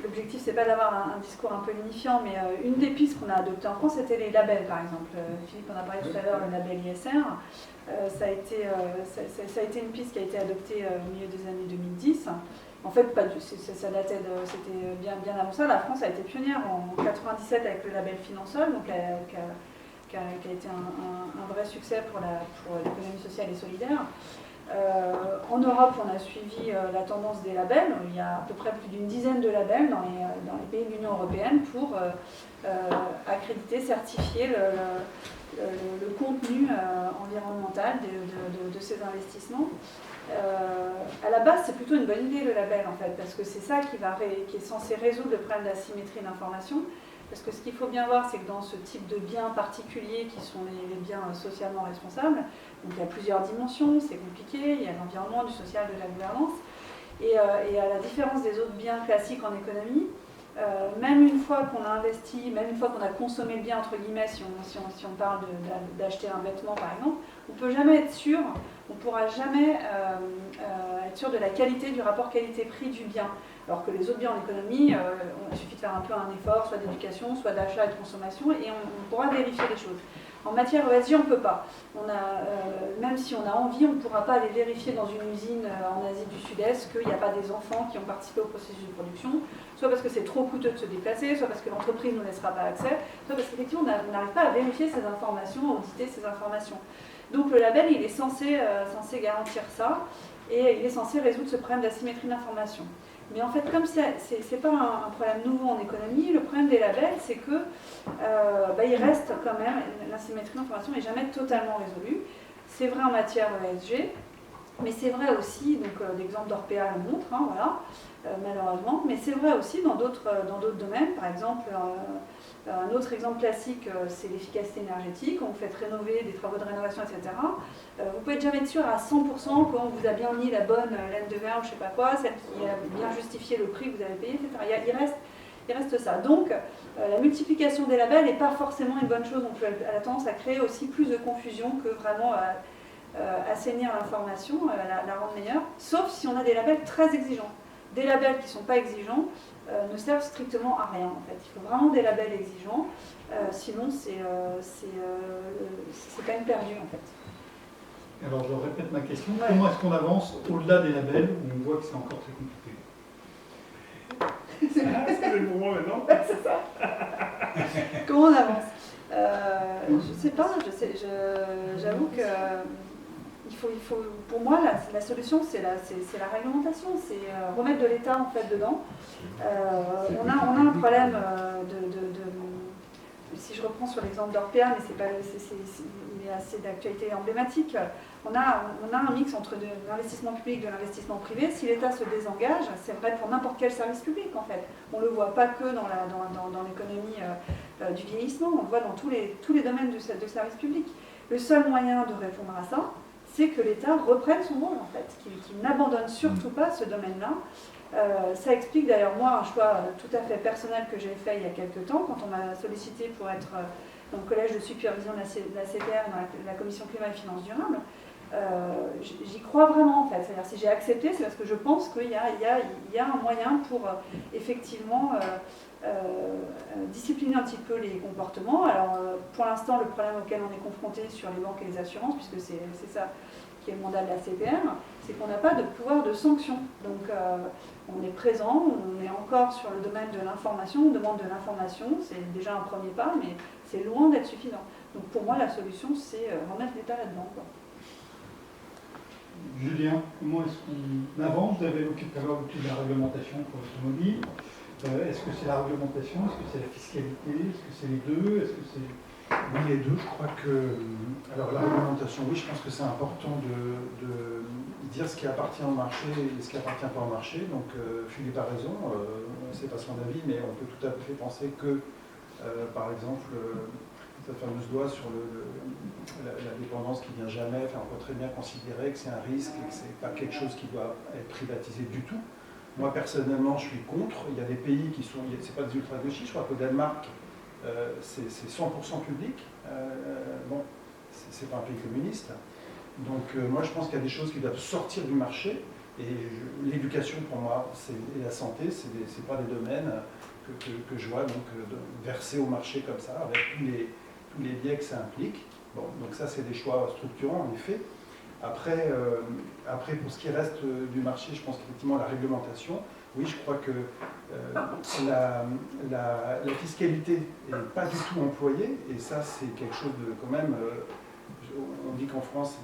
S3: l'objectif, c'est pas d'avoir un discours un peu unifiant, mais une des pistes qu'on a adoptées en France, c'était les labels, par exemple. Philippe en a parlé tout à l'heure, le label ISR. Ça a été une piste qui a été adoptée au milieu des années 2010. En fait, ça datait c'était bien avant ça. La France a été pionnière en 97 avec le label Finansol, donc qui a été un vrai succès pour l'économie sociale et solidaire. En Europe, on a suivi la tendance des labels. Il y a à peu près plus d'une dizaine de labels dans les pays de l'Union européenne pour accréditer, certifier le contenu environnemental de ces investissements. À la base, c'est plutôt une bonne idée le label en fait, parce que c'est ça qui est censé résoudre le problème d'asymétrie d'information. Parce que ce qu'il faut bien voir, c'est que dans ce type de biens particuliers qui sont les biens socialement responsables, donc il y a plusieurs dimensions, c'est compliqué, il y a l'environnement, du social, de la gouvernance. Et à la différence des autres biens classiques en économie, même une fois qu'on a investi, même une fois qu'on a consommé le bien, entre guillemets, si on parle d'acheter un vêtement par exemple, on ne peut jamais être sûr, on ne pourra jamais être sûr de la qualité, du rapport qualité-prix du bien. Alors que les autres biens en économie, il suffit de faire un peu un effort, soit d'éducation, soit d'achat et de consommation, et on pourra vérifier les choses. En matière ESG, on ne peut pas. Même si on a envie, on ne pourra pas aller vérifier dans une usine en Asie du Sud-Est qu'il n'y a pas des enfants qui ont participé au processus de production, soit parce que c'est trop coûteux de se déplacer, soit parce que l'entreprise ne nous laissera pas accès, soit parce qu'effectivement on n'arrive pas à vérifier ces informations, à auditer ces informations. Donc le label, il est censé garantir ça, et il est censé résoudre ce problème d'asymétrie d'information. Mais en fait, comme ce n'est pas un problème nouveau en économie, le problème des labels, c'est que il reste quand même, l'asymétrie d'information n'est jamais totalement résolue. C'est vrai en matière ESG, mais c'est vrai aussi, donc l'exemple d'Orpea le montre, hein, voilà, malheureusement, mais c'est vrai aussi dans d'autres domaines. Par exemple, un autre exemple classique, c'est l'efficacité énergétique. On vous fait rénover, des travaux de rénovation, etc. Vous pouvez jamais être sûr à 100% qu'on vous a bien mis la bonne laine de verre ou je sais pas quoi, celle qui a bien justifié le prix que vous avez payé, etc. Il reste ça. Donc, la multiplication des labels n'est pas forcément une bonne chose. On peut avoir tendance à créer aussi plus de confusion que vraiment assainir l'information, la rendre meilleure, sauf si on a des labels très exigeants. Des labels qui ne sont pas exigeants ne servent strictement à rien en fait. Il faut vraiment des labels exigeants, sinon c'est peine perdue en fait.
S1: Alors je répète ma question, comment est-ce qu'on avance au-delà des labels où on voit que c'est encore très compliqué?
S5: C'est le moment maintenant.
S3: C'est ça. Comment on avance? Je sais pas, j'avoue que il pour moi, la solution, c'est la réglementation, c'est remettre de l'État en fait dedans. On a un problème si je reprends sur l'exemple d'Orpea, mais il est assez d'actualité emblématique, on a un mix entre de l'investissement public et de l'investissement privé. Si l'État se désengage, c'est vrai pour n'importe quel service public en fait. On ne le voit pas que dans l'économie du vieillissement, on le voit dans tous les domaines de service public. Le seul moyen de répondre à ça, c'est que l'État reprenne son rôle en fait, qu'il n'abandonne surtout pas ce domaine-là. Ça explique d'ailleurs moi un choix tout à fait personnel que j'ai fait il y a quelques temps quand on m'a sollicité pour être dans le collège de supervision de la CPR dans la commission climat et finances durables. J'y crois vraiment en fait, c'est-à-dire si j'ai accepté, c'est parce que je pense qu'il y a un moyen pour effectivement discipliner un petit peu les comportements. Alors pour l'instant le problème auquel on est confronté sur les banques et les assurances, puisque c'est ça qui est le mandat de la CPR, c'est qu'on n'a pas de pouvoir de sanction. Donc on est présent, on est encore sur le domaine de l'information, on demande de l'information, c'est déjà un premier pas, mais c'est loin d'être suffisant. Donc pour moi la solution c'est remettre l'État là-dedans.
S1: Julien, comment est-ce qu'on avance? Vous avez évoqué tout à l'heure l'outil de la réglementation pour l'automobile. Est-ce que c'est la réglementation? Est-ce que c'est la fiscalité? Est-ce que c'est les deux? Est-ce que c'est...
S2: Oui, les deux, je crois que... Alors la réglementation, oui, je pense que c'est important de dire ce qui appartient au marché et ce qui appartient pas au marché. Donc Philippe a raison, c'est pas son avis, mais on peut tout à fait penser que, par exemple, cette fameuse loi sur la dépendance qui vient jamais, enfin, on peut très bien considérer que c'est un risque et que c'est pas quelque chose qui doit être privatisé du tout. Moi, personnellement, je suis contre. Il y a des pays qui sont... C'est pas des ultra-gauchistes, je crois qu'au Danemark, c'est 100% public. Bon, c'est pas un pays communiste. Donc moi je pense qu'il y a des choses qui doivent sortir du marché. Et l'éducation pour moi et la santé, c'est pas des domaines que je vois donc verser au marché comme ça, avec tous les biais que ça implique. Bon, donc ça c'est des choix structurants en effet. Après pour ce qui reste du marché, je pense qu'effectivement la réglementation, oui, je crois que la fiscalité n'est pas du tout employée, et ça c'est quelque chose de quand même, on dit qu'en France,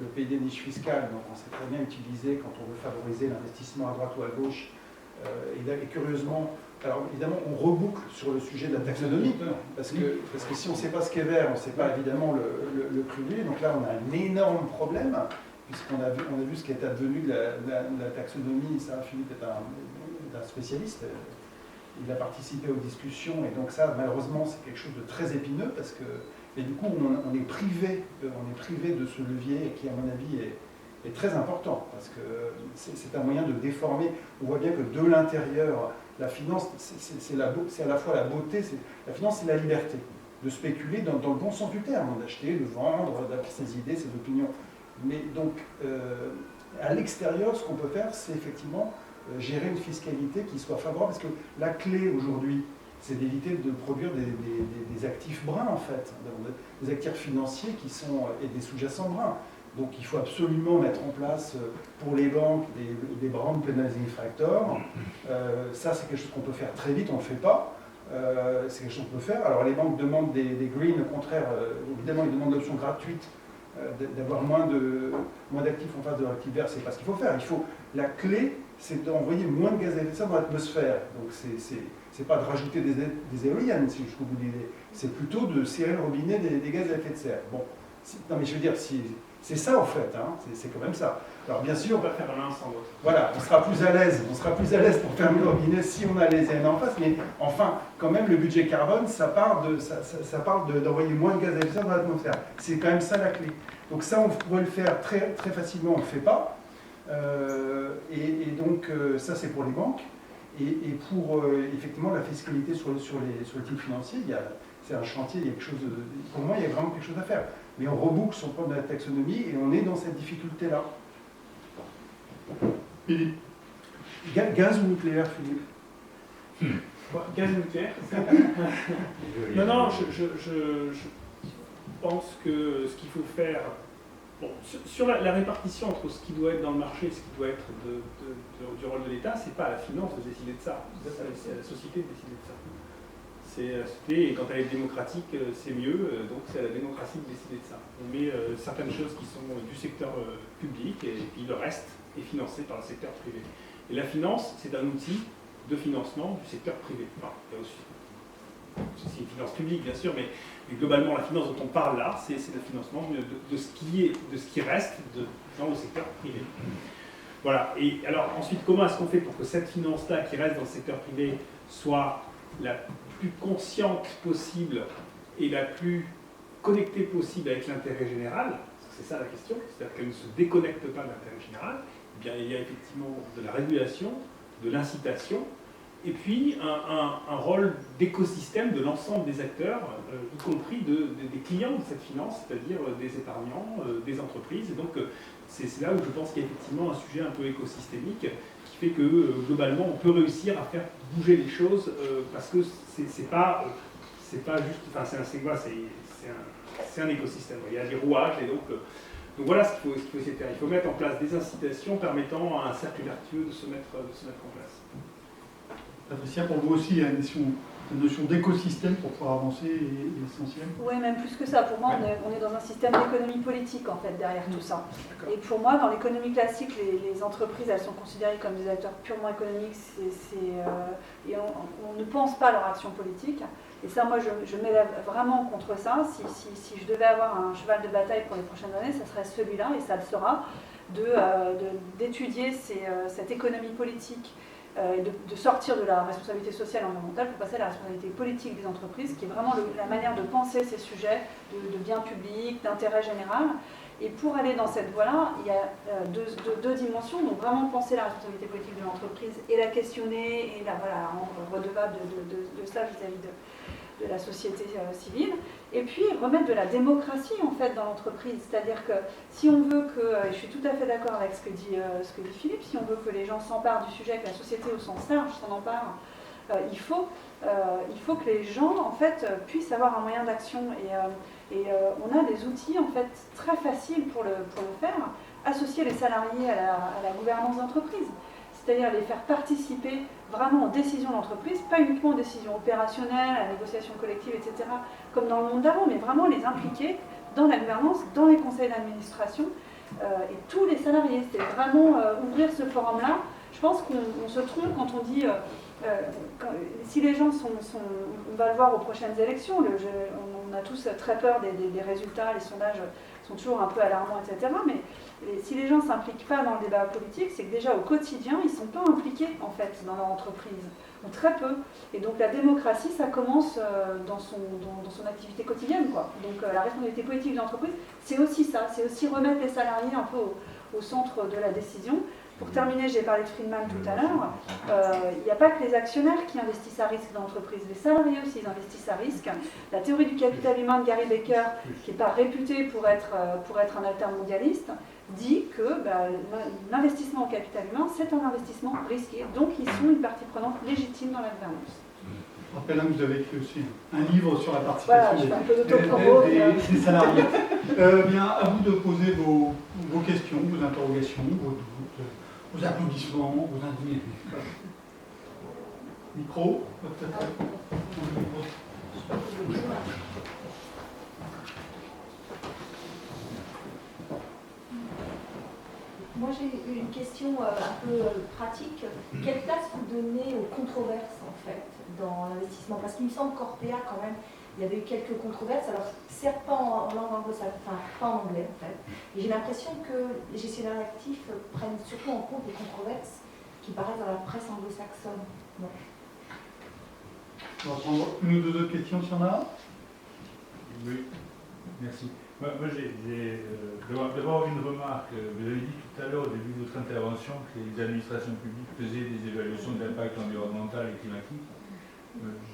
S2: le pays des niches fiscales, donc on sait très bien utiliser quand on veut favoriser l'investissement à droite ou à gauche, et curieusement, alors évidemment on reboucle sur le sujet de la taxonomie, parce que si on ne sait pas ce qu'est vert, on ne sait pas évidemment le privé, donc là on a un énorme problème, puisqu'on a vu ce qui est advenu de la taxonomie. Ça, Philippe est un spécialiste, il a participé aux discussions, et donc ça, malheureusement, c'est quelque chose de très épineux, parce que, et du coup, on est privé de ce levier qui, à mon avis, est très important, parce que c'est un moyen de déformer. On voit bien que de l'intérieur, la finance, c'est à la fois la beauté, la finance, c'est la liberté, de spéculer dans le bon sens du terme, d'acheter, de vendre, d'avoir ses idées, ses opinions. Mais donc, à l'extérieur, ce qu'on peut faire, c'est effectivement gérer une fiscalité qui soit favorable, parce que la clé aujourd'hui, c'est d'éviter de produire des actifs bruns, en fait, des actifs financiers qui sont, et des sous-jacents bruns. Donc il faut absolument mettre en place pour les banques des brand penalizing factors. Ça, c'est quelque chose qu'on peut faire très vite, on ne le fait pas. C'est quelque chose qu'on peut faire. Alors les banques demandent des greens, au contraire, évidemment, ils demandent l'option gratuite d'avoir moins d'actifs en face de l'actif vert, c'est pas ce qu'il faut faire. La clé, c'est d'envoyer moins de gaz à effet de serre dans l'atmosphère. Donc c'est pas de rajouter des éoliennes, si je trouve l'idée. C'est plutôt de serrer le robinet des gaz à effet de serre. Bon, non mais je veux dire, c'est ça en fait, hein, c'est quand même ça. Alors bien sûr,
S5: on va faire l'un sans l'autre.
S2: Voilà, on sera plus à l'aise pour fermer le robinet si on a les éoliennes en face, mais enfin, quand même, le budget carbone, ça parle d'envoyer moins de gaz à effet de serre dans l'atmosphère. C'est quand même ça la clé. Donc ça, on pourrait le faire très, très facilement, on ne le fait pas. Et donc, ça, c'est pour les banques. Et pour, effectivement, la fiscalité sur le type financier, c'est un chantier, il y a quelque chose pour moi, il y a vraiment quelque chose à faire. Mais on reboucle sur le point de la taxonomie et on est dans cette difficulté-là.
S1: Philippe.
S2: Gaz ou nucléaire, Philippe?
S5: Gaz nucléaire. Non, je pense que ce qu'il faut faire, bon, sur la répartition entre ce qui doit être dans le marché et ce qui doit être du rôle de l'État, c'est pas à la finance de décider de ça, c'est à la société de décider de ça. C'est la société, et quand elle est démocratique, c'est mieux, donc c'est à la démocratie de décider de ça. On met certaines choses qui sont du secteur public, et puis le reste est financé par le secteur privé. Et la finance, c'est un outil de financement du secteur privé. Enfin, il y a aussi une finance publique, bien sûr, mais globalement, la finance dont on parle là, c'est le financement de ce qui reste dans le secteur privé. Voilà. Et alors, ensuite, comment est-ce qu'on fait pour que cette finance-là, qui reste dans le secteur privé, soit la plus consciente possible et la plus connectée possible avec l'intérêt général? Parce que c'est ça la question, c'est-à-dire qu'elle ne se déconnecte pas de l'intérêt général. Eh bien, il y a effectivement de la régulation, de l'incitation, et puis un rôle d'écosystème de l'ensemble des acteurs, y compris des clients de cette finance, c'est-à-dire des épargnants, des entreprises. Et donc, c'est là où je pense qu'il y a effectivement un sujet un peu écosystémique qui fait que, globalement, on peut réussir à faire bouger les choses parce que c'est pas juste... Enfin, c'est un écosystème. Il y a des rouages, et donc voilà ce qu'il faut essayer de faire. Il faut mettre en place des incitations permettant à un cercle vertueux de se mettre en place.
S1: Patricia, pour vous aussi, il y a une notion d'écosystème pour pouvoir avancer est essentielle.
S3: Oui, même plus que ça. Pour moi, on est dans un système d'économie politique, en fait, derrière tout ça. Et pour moi, dans l'économie classique, les entreprises, elles sont considérées comme des acteurs purement économiques, et on ne pense pas à leur action politique. Et ça, moi, je m'élève vraiment contre ça. Si je devais avoir un cheval de bataille pour les prochaines années, ça serait celui-là, et ça le sera, d'étudier cette économie politique, de sortir de la responsabilité sociale et environnementale pour passer à la responsabilité politique des entreprises, qui est vraiment la manière de penser ces sujets de bien public, d'intérêt général. Et pour aller dans cette voie-là, il y a deux dimensions. Donc vraiment penser la responsabilité politique de l'entreprise et la questionner et la rendre redevable de ça vis-à-vis de la société civile. Et puis remettre de la démocratie en fait dans l'entreprise. C'est-à-dire que si on veut que, et je suis tout à fait d'accord avec ce que dit Philippe, si on veut que les gens s'emparent du sujet, que la société au sens large s'en empare, il faut que les gens en fait puissent avoir un moyen d'action. Et on a des outils en fait très faciles pour le faire. Associer les salariés à la gouvernance d'entreprise, c'est-à-dire les faire participer vraiment aux décisions d'entreprise, pas uniquement aux décisions opérationnelles, à la négociation collective, etc., comme dans le monde d'avant, mais vraiment les impliquer dans la gouvernance, dans les conseils d'administration, et tous les salariés. C'est vraiment ouvrir ce forum-là. Je pense qu'on se trompe quand on dit... si les gens on va le voir aux prochaines élections, on a tous très peur des résultats, les sondages sont toujours un peu alarmants, etc. Mais si les gens ne s'impliquent pas dans le débat politique, c'est que déjà au quotidien, ils ne sont pas impliqués en fait dans leur entreprise, ou très peu. Et donc la démocratie, ça commence dans son activité quotidienne, quoi. Donc la responsabilité politique de l'entreprise, c'est aussi ça, c'est aussi remettre les salariés un peu au centre de la décision. Pour terminer, j'ai parlé de Friedman tout à l'heure, il n'y a pas que les actionnaires qui investissent à risque dans l'entreprise, les salariés aussi ils investissent à risque. La théorie du capital humain de Gary Becker, qui n'est pas réputée pour être un altermondialiste, dit que l'investissement au capital humain, c'est un investissement risqué, donc ils sont une partie prenante légitime dans la gouvernance.
S1: Je rappelle que vous avez écrit aussi un livre sur la participation des salariés. Bien, à vous de poser vos questions, vos interrogations, vos doutes, vos applaudissements, vos indignations. Micro, peut-être.
S6: Moi j'ai une question un peu pratique. Quelle place vous donnez aux controverses en fait dans l'investissement? Parce qu'il me semble qu'Orpea quand même, il y avait eu quelques controverses, alors certes pas en langue anglo-saxonne, enfin pas en anglais en fait. Et j'ai l'impression que les gestionnaires actifs prennent surtout en compte les controverses qui paraissent dans la presse anglo-saxonne. Bon.
S1: On va prendre une ou deux autres questions si on a.
S7: Oui, merci. Moi j'ai d'abord une remarque. Vous avez dit tout à l'heure, au début de votre intervention, que les administrations publiques faisaient des évaluations d'impact environnemental et climatique.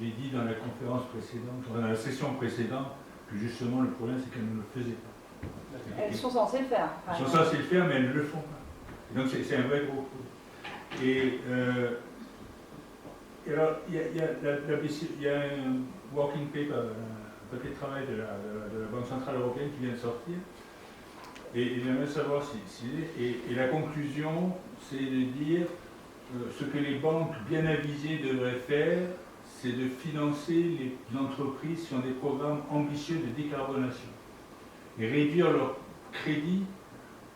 S7: J'ai dit dans la conférence précédente, dans la session précédente, que justement le problème c'est qu'elles ne le faisaient pas.
S3: Elles sont censées le faire.
S7: Elles sont censées le faire, mais elles ne le font pas. Et donc c'est un vrai gros problème. Et alors, il y a un working paper, un papier de travail de la Banque Centrale Européenne qui vient de sortir. Et j'aimerais savoir et la conclusion, c'est de dire ce que les banques bien avisées devraient faire, c'est de financer les entreprises qui ont des programmes ambitieux de décarbonation et réduire leur crédit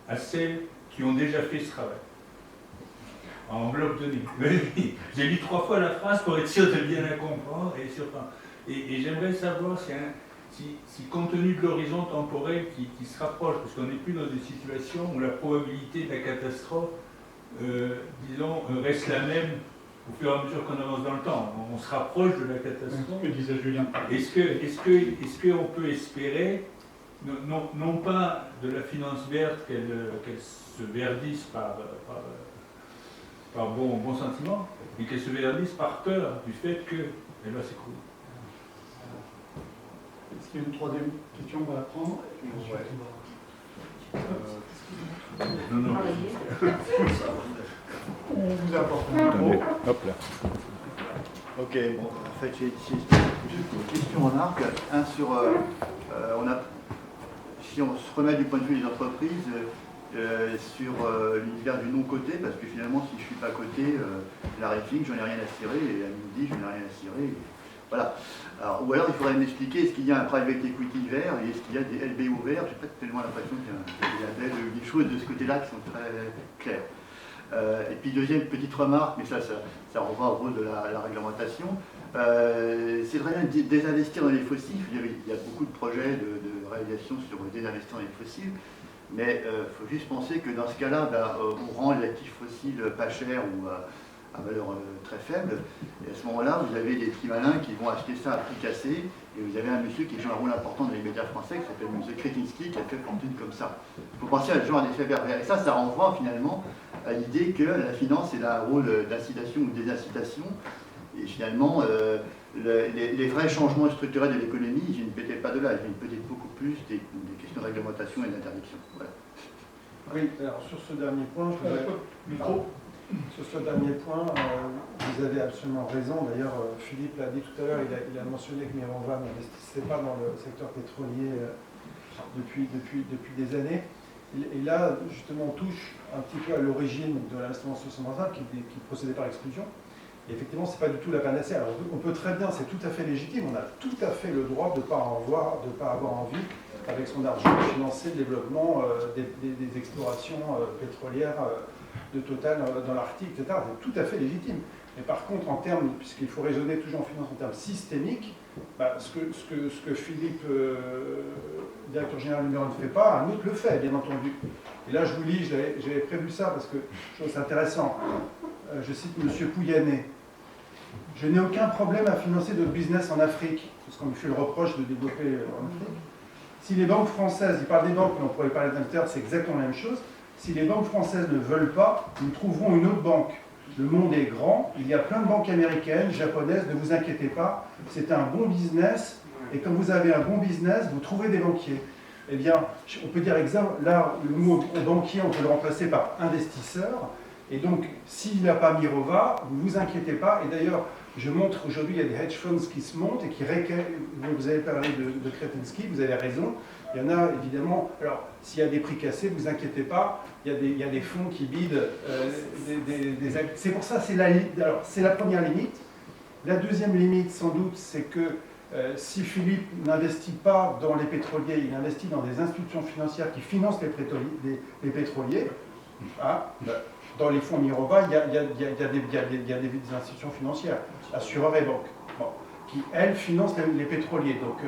S7: à celles qui ont déjà fait ce travail. En bloc donné. J'ai lu 3 fois la phrase pour être sûr de bien la comprendre. Et j'aimerais savoir si compte tenu de l'horizon temporel qui se rapproche, parce qu'on n'est plus dans des situations où la probabilité de la catastrophe, disons, reste la même au fur et à mesure qu'on avance dans le temps. On se rapproche de la catastrophe.
S1: Que disait Julien.
S7: Est-ce qu'on peut espérer, non pas de la finance verte qu'elle se verdisse par bon sentiment, mais qu'elle se verdisse par peur du fait qu'elle va s'écrouler.
S1: Est-ce qu'il y a une troisième question? On va la prendre.
S7: Non.
S1: On vous apporte un micro.
S7: Hop là.
S8: Ok, bon, en fait, j'ai juste une question remarque. Un sur, si on se remet du point de vue des entreprises, sur l'univers du non-coté, parce que finalement, si je ne suis pas coté, la Refink, j'en ai rien à cirer, et elle me dit, je n'en ai rien à cirer. Voilà. Alors, ou alors, il faudrait m'expliquer, est-ce qu'il y a un private equity vert et est-ce qu'il y a des LBO verts? J'ai pas tellement l'impression qu'il y a des choses de ce côté-là qui sont très claires. Et puis, deuxième petite remarque, mais ça renvoie au rôle de la réglementation. C'est vraiment désinvestir dans les fossiles. Il y a beaucoup de projets de réalisation sur désinvestir dans les fossiles. Mais il faut juste penser que dans ce cas-là, on rend les actifs fossiles pas chers ou à valeur très faible. Et à ce moment-là, vous avez des petits malins qui vont acheter ça à prix cassé. Et vous avez un monsieur qui joue un rôle important dans les médias français, qui s'appelle M. Kretinsky, qui a fait fortune comme ça. Il faut penser à ce genre d'effet pervers. Et ça renvoie finalement à l'idée que la finance est un rôle d'incitation ou désincitation. Et finalement, les vrais changements structurels de l'économie, ils viennent peut-être pas de là, ils viennent peut-être beaucoup plus des questions de réglementation et d'interdiction. Voilà.
S2: Oui, alors sur ce dernier point, sur ce dernier point, vous avez absolument raison. D'ailleurs, Philippe l'a dit tout à l'heure, il a mentionné que Mirova n'investissait pas dans le secteur pétrolier depuis des années. Et là, justement, on touche un petit peu à l'origine de l'instrument 65 qui procédait par exclusion. Et effectivement, ce n'est pas du tout la panacée. Alors, on peut très bien, c'est tout à fait légitime, on a tout à fait le droit de ne pas avoir envie, avec son argent, de financer le développement des explorations pétrolières de Total dans l'Arctique, etc. C'est tout à fait légitime. Mais par contre, en termes, puisqu'il faut raisonner toujours en finance en termes systémiques, ce que Philippe, directeur général numéro 1, ne fait pas, un autre le fait, bien entendu. Et là, je vous lis, j'avais prévu ça parce que je trouve c'est intéressant. Je cite M. Pouyanné. « Je n'ai aucun problème à financer notre business en Afrique, parce qu'on me fait le reproche de développer en Afrique. Si les banques françaises, il parle des banques, mais on pourrait parler d'investisseurs, c'est exactement la même chose. Si les banques françaises ne veulent pas, nous trouverons une autre banque. Le monde est grand, il y a plein de banques américaines, japonaises, ne vous inquiétez pas, c'est un bon business, et comme vous avez un bon business, vous trouvez des banquiers. » Eh bien, on peut dire exemple, là, le mot banquier, on peut le remplacer par investisseur. Et donc, s'il n'y a pas Mirova, vous ne vous inquiétez pas. Et d'ailleurs, je montre aujourd'hui, il y a des hedge funds qui se montent et qui vous avez parlé de Kretinsky, vous avez raison. Il y en a évidemment, alors s'il y a des prix cassés, ne vous inquiétez pas, il y a des fonds qui bident c'est pour ça, c'est la première limite. La deuxième limite, sans doute, c'est que si Philippe n'investit pas dans les pétroliers, il investit dans des institutions financières qui financent les pétroliers. Dans les fonds Mirova, il y a des institutions financières, assureurs et banques, qui, elles, financent les pétroliers. Donc,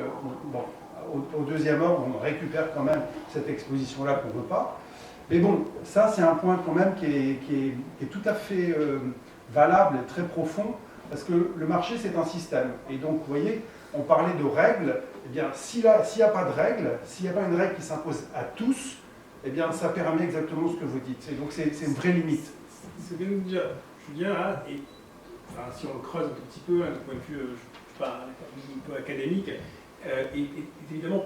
S2: au deuxième ordre, on récupère quand même cette exposition-là qu'on ne veut pas. Mais bon, ça, c'est un point quand même qui est tout à fait valable et très profond, parce que le marché, c'est un système. Et donc, vous voyez, on parlait de règles. Eh bien, s'il n'y a pas de règles, s'il n'y a pas une règle qui s'impose à tous, eh bien, ça permet exactement ce que vous dites. Donc, c'est une vraie limite.
S5: C'est bien de dire, Julien, là, et enfin, si on le creuse un tout petit peu, d'un point de vue un peu académique, est évidemment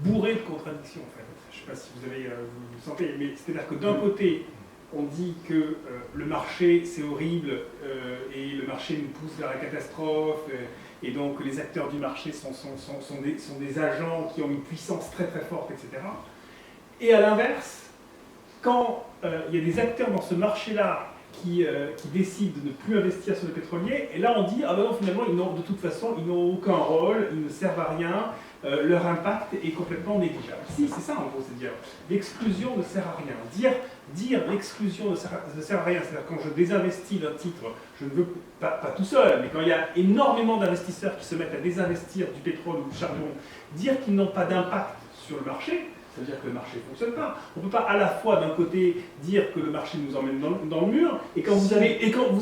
S5: bourré de contradictions, en fait. Je ne sais pas si vous le sentez, mais c'est-à-dire que d'un côté, on dit que le marché, c'est horrible, et le marché nous pousse vers la catastrophe, et donc les acteurs du marché sont des agents qui ont une puissance très très forte, etc. Et à l'inverse, quand il y a des acteurs dans ce marché-là qui décident de ne plus investir sur le pétrolier, et là on dit, ah ben non, finalement, de toute façon, ils n'ont aucun rôle, ils ne servent à rien, leur impact est complètement négligeable. Si, c'est ça en gros, c'est dire, l'exclusion ne sert à rien. Dire l'exclusion ne sert à rien, c'est-à-dire quand je désinvestis d'un titre, je ne veux pas tout seul, mais quand il y a énormément d'investisseurs qui se mettent à désinvestir du pétrole ou du charbon, dire qu'ils n'ont pas d'impact sur le marché, ça veut dire que le marché ne fonctionne pas. On ne peut pas à la fois d'un côté dire que le marché nous emmène dans le mur, et quand vous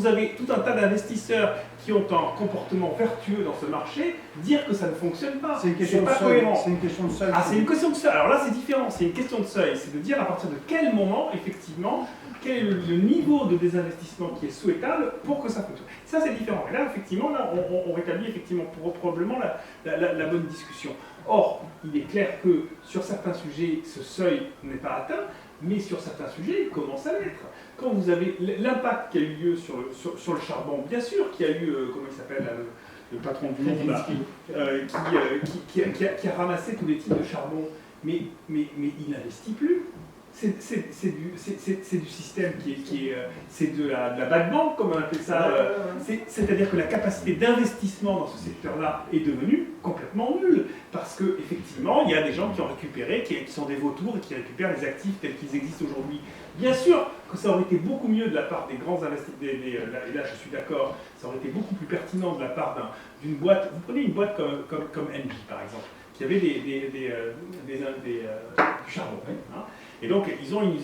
S5: avez tout un tas d'investisseurs qui ont un comportement vertueux dans ce marché, dire que ça ne fonctionne pas.
S2: C'est une question de seuil. C'est une question de seuil.
S5: Ah, c'est une question de seuil. Alors là, c'est différent. C'est une question de seuil. C'est de dire à partir de quel moment, effectivement, quel est le niveau de désinvestissement qui est souhaitable pour que ça fonctionne. Ça, c'est différent. Et là, effectivement, on rétablit effectivement probablement la bonne discussion. Or, il est clair que sur certains sujets, ce seuil n'est pas atteint, mais sur certains sujets, il commence à l'être. Quand vous avez l'impact qui a eu lieu sur le charbon, bien sûr, qui a eu, comment il s'appelle, le patron du monde, là, qui a ramassé tous les types de charbon, mais il n'investit plus. C'est du système c'est de la bad bank, comme on appelle ça. C'est-à-dire que la capacité d'investissement dans ce secteur-là est devenue complètement nulle. Parce qu'effectivement, il y a des gens qui ont récupéré, qui sont des vautours et qui récupèrent les actifs tels qu'ils existent aujourd'hui. Bien sûr que ça aurait été beaucoup mieux de la part des grands investisseurs, et là je suis d'accord, ça aurait été beaucoup plus pertinent de la part d'une boîte. Vous prenez une boîte comme Engie, par exemple, qui avait du charbon. Hein. Et donc, ils ont une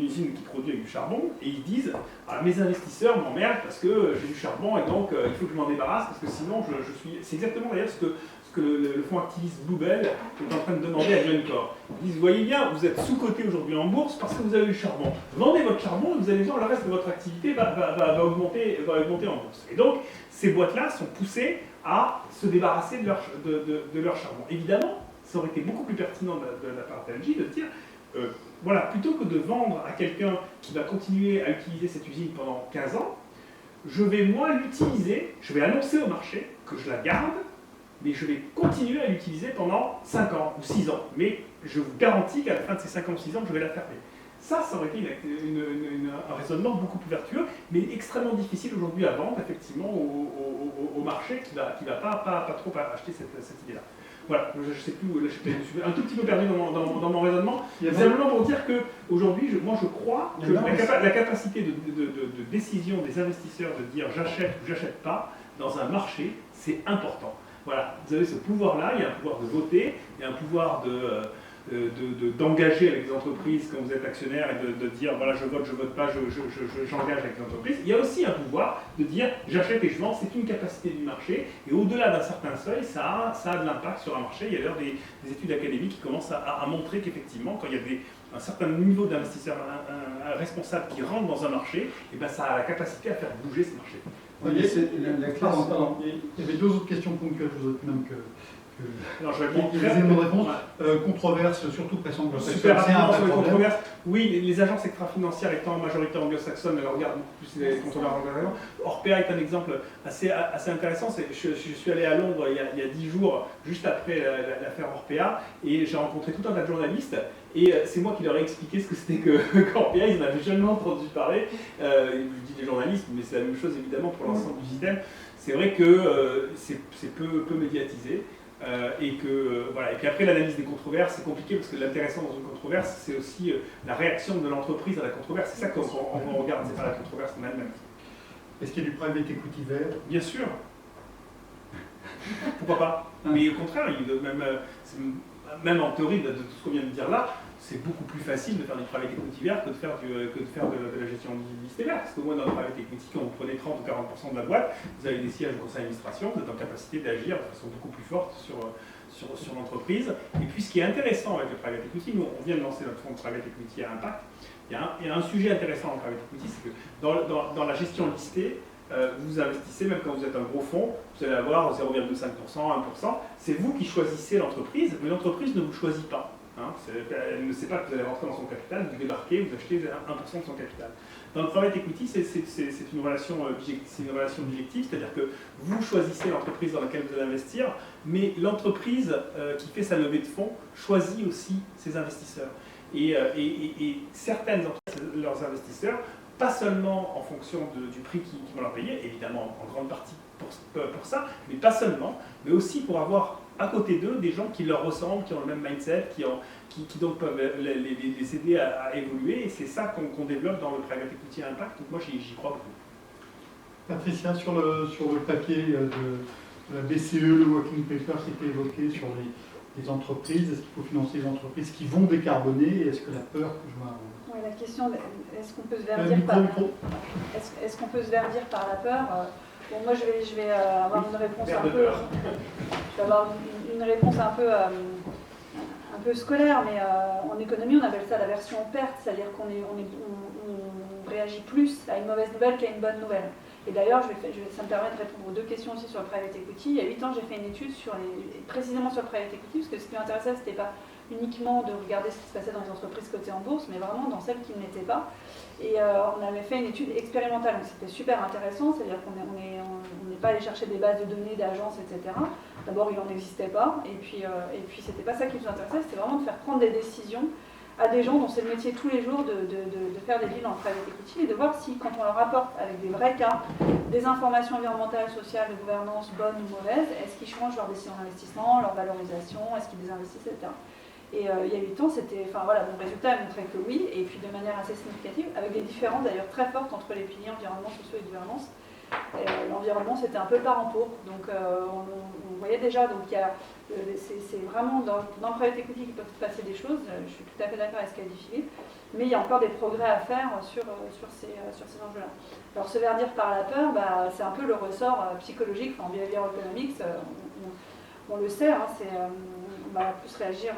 S5: usine qui produit avec du charbon, et ils disent ah, mes investisseurs m'emmerdent parce que j'ai du charbon, et donc il faut que je m'en débarrasse, parce que sinon je suis. C'est exactement d'ailleurs ce que le fonds activiste Bluebell est en train de demander à Glencore. Ils disent vous voyez bien, vous êtes sous-coté aujourd'hui en bourse parce que vous avez du charbon. Vendez votre charbon, et vous allez voir, le reste de votre activité va augmenter en bourse. Et donc, ces boîtes-là sont poussées à se débarrasser de leur charbon. Évidemment, ça aurait été beaucoup plus pertinent de la part d'Engie de dire voilà, plutôt que de vendre à quelqu'un qui va continuer à utiliser cette usine pendant 15 ans, je vais moi l'utiliser, je vais annoncer au marché que je la garde, mais je vais continuer à l'utiliser pendant 5 ans ou 6 ans. Mais je vous garantis qu'à la fin de ces 5 ans ou 6 ans, je vais la fermer. Ça aurait été un raisonnement beaucoup plus vertueux, mais extrêmement difficile aujourd'hui à vendre, effectivement, au marché qui va pas trop acheter cette idée-là. Voilà, je ne sais plus, là, je suis un tout petit peu perdu dans mon raisonnement. Simplement pour dire qu'aujourd'hui, moi je crois que la capacité de décision des investisseurs de dire j'achète ou j'achète pas dans un marché, c'est important. Voilà, vous avez ce pouvoir-là, il y a un pouvoir de voter, il y a un pouvoir d'engager avec les entreprises quand vous êtes actionnaire et de dire voilà je vote pas, j'engage avec les entreprises. Il y a aussi un pouvoir de dire j'achète et je vends, c'est une capacité du marché et au-delà d'un certain seuil, ça a de l'impact sur un marché. Il y a d'ailleurs des études académiques qui commencent à montrer qu'effectivement quand il y a un certain niveau d'investisseurs responsables qui rentrent dans un marché, et ben ça a la capacité à faire bouger ce marché.
S1: Pardon, il y avait deux autres questions ponctuelles, je vous ai même que
S5: alors, je réponds.
S1: Les éléments de réponse, controverse, surtout presse anglo-saxonne.
S5: Super rapidement sur les controverses. Oui, les agences extra-financières étant majoritaires anglo-saxonnes, elles regardent beaucoup plus les controverses anglo-saxonnes. Orpea est un exemple assez intéressant. Je suis allé à Londres il y a 10 jours, juste après l'affaire Orpea, et j'ai rencontré tout un tas de journalistes. Et c'est moi qui leur ai expliqué ce que c'était qu'Orpea, ils n'avaient jamais entendu parler. Je dis des journalistes, mais c'est la même chose évidemment pour l'ensemble du système. C'est vrai que c'est peu médiatisé. Et qu'après l'analyse des controverses, c'est compliqué parce que l'intéressant dans une controverse, c'est aussi la réaction de l'entreprise à la controverse. C'est ça qu'on regarde, c'est pas la controverse en elle-même.
S1: Est-ce qu'il y a du private equity vert?
S5: Bien sûr. Pourquoi pas? Mais au contraire, même en théorie de tout ce qu'on vient de dire là, c'est beaucoup plus facile de faire du private equity vert que de faire de la gestion listée verte. Parce qu'au moins dans le private equity, quand vous prenez 30 ou 40% de la boîte, vous avez des sièges au conseil d'administration, vous êtes en capacité d'agir de façon beaucoup plus forte sur l'entreprise. Et puis ce qui est intéressant avec le private equity, nous on vient de lancer notre fonds de private equity à impact, il y a un sujet intéressant en private equity, c'est que dans la gestion listée, vous investissez, même quand vous êtes un gros fonds, vous allez avoir 0,25%, 1%. C'est vous qui choisissez l'entreprise, mais l'entreprise ne vous choisit pas. Elle ne sait pas que vous allez rentrer dans son capital, vous débarquez, vous achetez 1% de son capital. Dans le private equity, c'est une relation objective, c'est-à-dire que vous choisissez l'entreprise dans laquelle vous allez investir, mais l'entreprise qui fait sa levée de fonds choisit aussi ses investisseurs. Et certaines entreprises, leurs investisseurs, pas seulement en fonction du prix qu'ils vont leur payer, évidemment en grande partie pour ça, mais pas seulement, mais aussi pour avoir à côté d'eux des gens qui leur ressemblent, qui ont le même mindset, qui donc peuvent les aider à évoluer, et c'est ça qu'on développe dans le private equity impact. Donc moi j'y crois beaucoup.
S1: Patricia, sur le papier de la BCE, le working paper, c'était évoqué sur les entreprises. Est-ce qu'il faut financer les entreprises qui vont décarboner, et est-ce que la peur que je vois...
S3: Oui, la question, est-ce qu'on peut se verdir par est-ce qu'on peut se verdir par la peur? Bon, moi je vais avoir une réponse un peu... Je vais avoir une réponse un peu scolaire, mais en économie on appelle ça la version perte, c'est-à-dire qu'on réagit plus à une mauvaise nouvelle qu'à une bonne nouvelle. Et d'ailleurs, ça me permet de répondre aux deux questions aussi sur le private equity. Il y a 8 ans, j'ai fait une étude précisément sur le private equity, parce que ce qui m'intéressait, ce n'était pas uniquement de regarder ce qui se passait dans les entreprises cotées en bourse, mais vraiment dans celles qui ne l'étaient pas. Et on avait fait une étude expérimentale, donc c'était super intéressant, c'est-à-dire qu'on n'est pas allé chercher des bases de données d'agences, etc. D'abord, il n'en existait pas, et puis c'était pas ça qui nous intéressait, c'était vraiment de faire prendre des décisions à des gens dont c'est le métier tous les jours de faire des deals en private equity, et de voir si, quand on leur apporte avec des vrais cas, des informations environnementales, sociales, de gouvernance, bonnes ou mauvaises, est-ce qu'ils changent leur décision d'investissement, leur valorisation, est-ce qu'ils désinvestissent, etc. Et il y a 8 ans, c'était, enfin voilà, mon résultat a montré que oui, et puis de manière assez significative, avec des différences d'ailleurs très fortes entre les piliers environnement, sociaux et gouvernance. L'environnement, c'était un peu par en pour, donc on voyait déjà, donc c'est vraiment dans le private equity qu'il peut se passer des choses, je suis tout à fait d'accord avec ce qu'a dit Philippe, mais il y a encore des progrès à faire sur ces enjeux-là. Alors se verdir par la peur, c'est un peu le ressort psychologique, en behavioral economics, on le sait, hein, on va plus réagir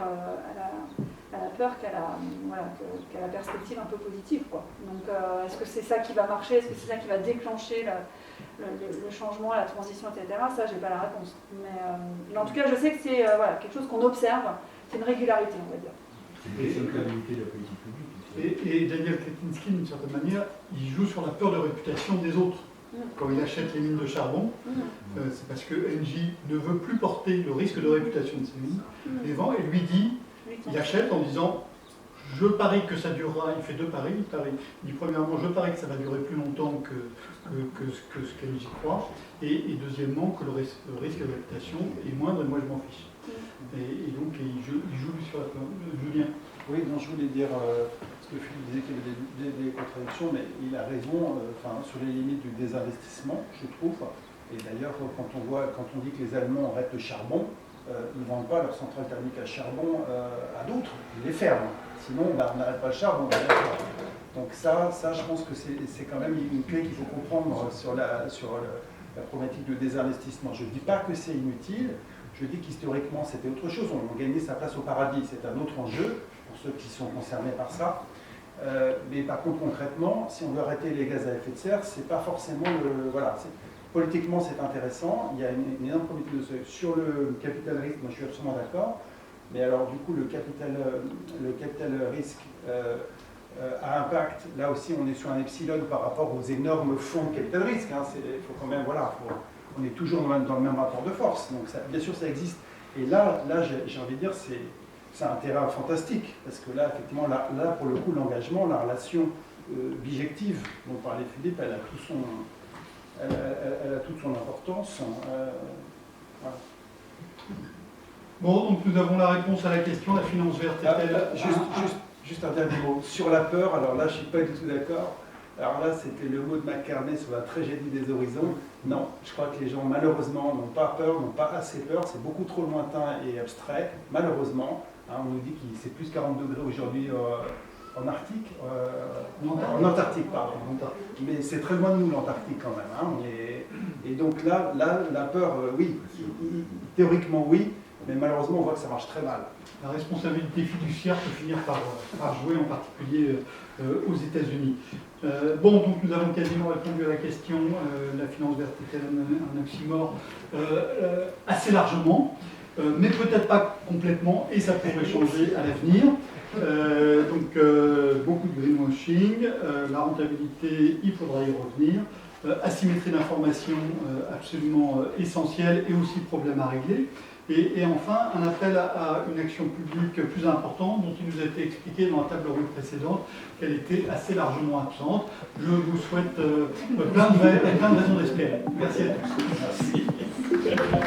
S3: à la peur qu'à la perspective un peu positive, quoi. Donc est-ce que c'est ça qui va marcher, est-ce que c'est ça qui va déclencher le changement, la transition, etc. Ça, j'ai pas la réponse. Mais en tout cas, je sais que c'est quelque chose qu'on observe, c'est une régularité, on va dire.
S7: C'est une question de crédibilité de la politique publique.
S1: Et Daniel Kretinsky, d'une certaine manière, il joue sur la peur de réputation des autres. Quand il achète les mines de charbon, c'est parce que Engie ne veut plus porter le risque de réputation de ces mines. Les vend et lui dit, il achète en disant, je parie que ça durera, il fait deux paris, il dit premièrement, je parie que ça va durer plus longtemps que ce qu'Engie croit, et deuxièmement, que le risque de réputation est moindre, et moi je m'en fiche. Et donc il joue sur la peur. Julien.
S2: Oui, donc je voulais dire, parce que Philippe disait qu'il y avait des contradictions, mais il a raison sur les limites du désinvestissement, je trouve. Et d'ailleurs, quand on dit que les Allemands arrêtent le charbon, ils ne vendent pas leur centrale thermique à charbon à d'autres, ils les ferment. Sinon, on n'arrête pas le charbon. Donc ça, je pense que c'est quand même une clé qu'il faut comprendre sur la problématique de désinvestissement. Je ne dis pas que c'est inutile, je dis qu'historiquement c'était autre chose, on gagnait sa place au paradis, c'est un autre enjeu pour ceux qui sont concernés par ça. Mais par contre concrètement, si on veut arrêter les gaz à effet de serre, c'est pas forcément politiquement c'est intéressant, il y a une énorme communauté de seuil. Sur le capital risque, moi je suis absolument d'accord, mais alors du coup le capital risque à impact, là aussi on est sur un epsilon par rapport aux énormes fonds de capital risque, hein, faut quand même, on est toujours dans le même rapport de force, donc ça, bien sûr ça existe. Et là j'ai envie de dire, c'est un terrain fantastique, parce que là, effectivement, là pour le coup, l'engagement, la relation bijective dont parlait Philippe, elle a toute son importance. Voilà.
S1: Bon, donc nous avons la réponse à la question, la finance verte est-elle...
S2: Juste un dernier mot. Sur la peur, alors là, je ne suis pas du tout d'accord. Alors là, c'était le mot de McCartney sur la tragédie des horizons. Non, je crois que les gens, malheureusement, n'ont pas peur, n'ont pas assez peur. C'est beaucoup trop lointain et abstrait, malheureusement. Hein, on nous dit que c'est plus 40 degrés aujourd'hui en Arctique, en Antarctique, pardon. Mais c'est très loin de nous, l'Antarctique, quand même. Hein. Et donc là, la peur, oui, théoriquement, oui, mais malheureusement, on voit que ça marche très mal.
S1: La responsabilité fiduciaire peut finir par jouer, en particulier aux États-Unis. Bon, donc nous avons quasiment répondu à la question, la finance verte est-elle un oxymore assez largement, mais peut-être pas complètement, et ça pourrait changer à l'avenir. Donc beaucoup de greenwashing, la rentabilité, il faudra y revenir. asymétrie d'information absolument essentielle et aussi problème à régler. Et enfin, un appel à une action publique plus importante, dont il nous a été expliqué dans la table ronde précédente qu'elle était assez largement absente. Je vous souhaite plein de raisons d'espérer. Merci à tous.
S5: Merci.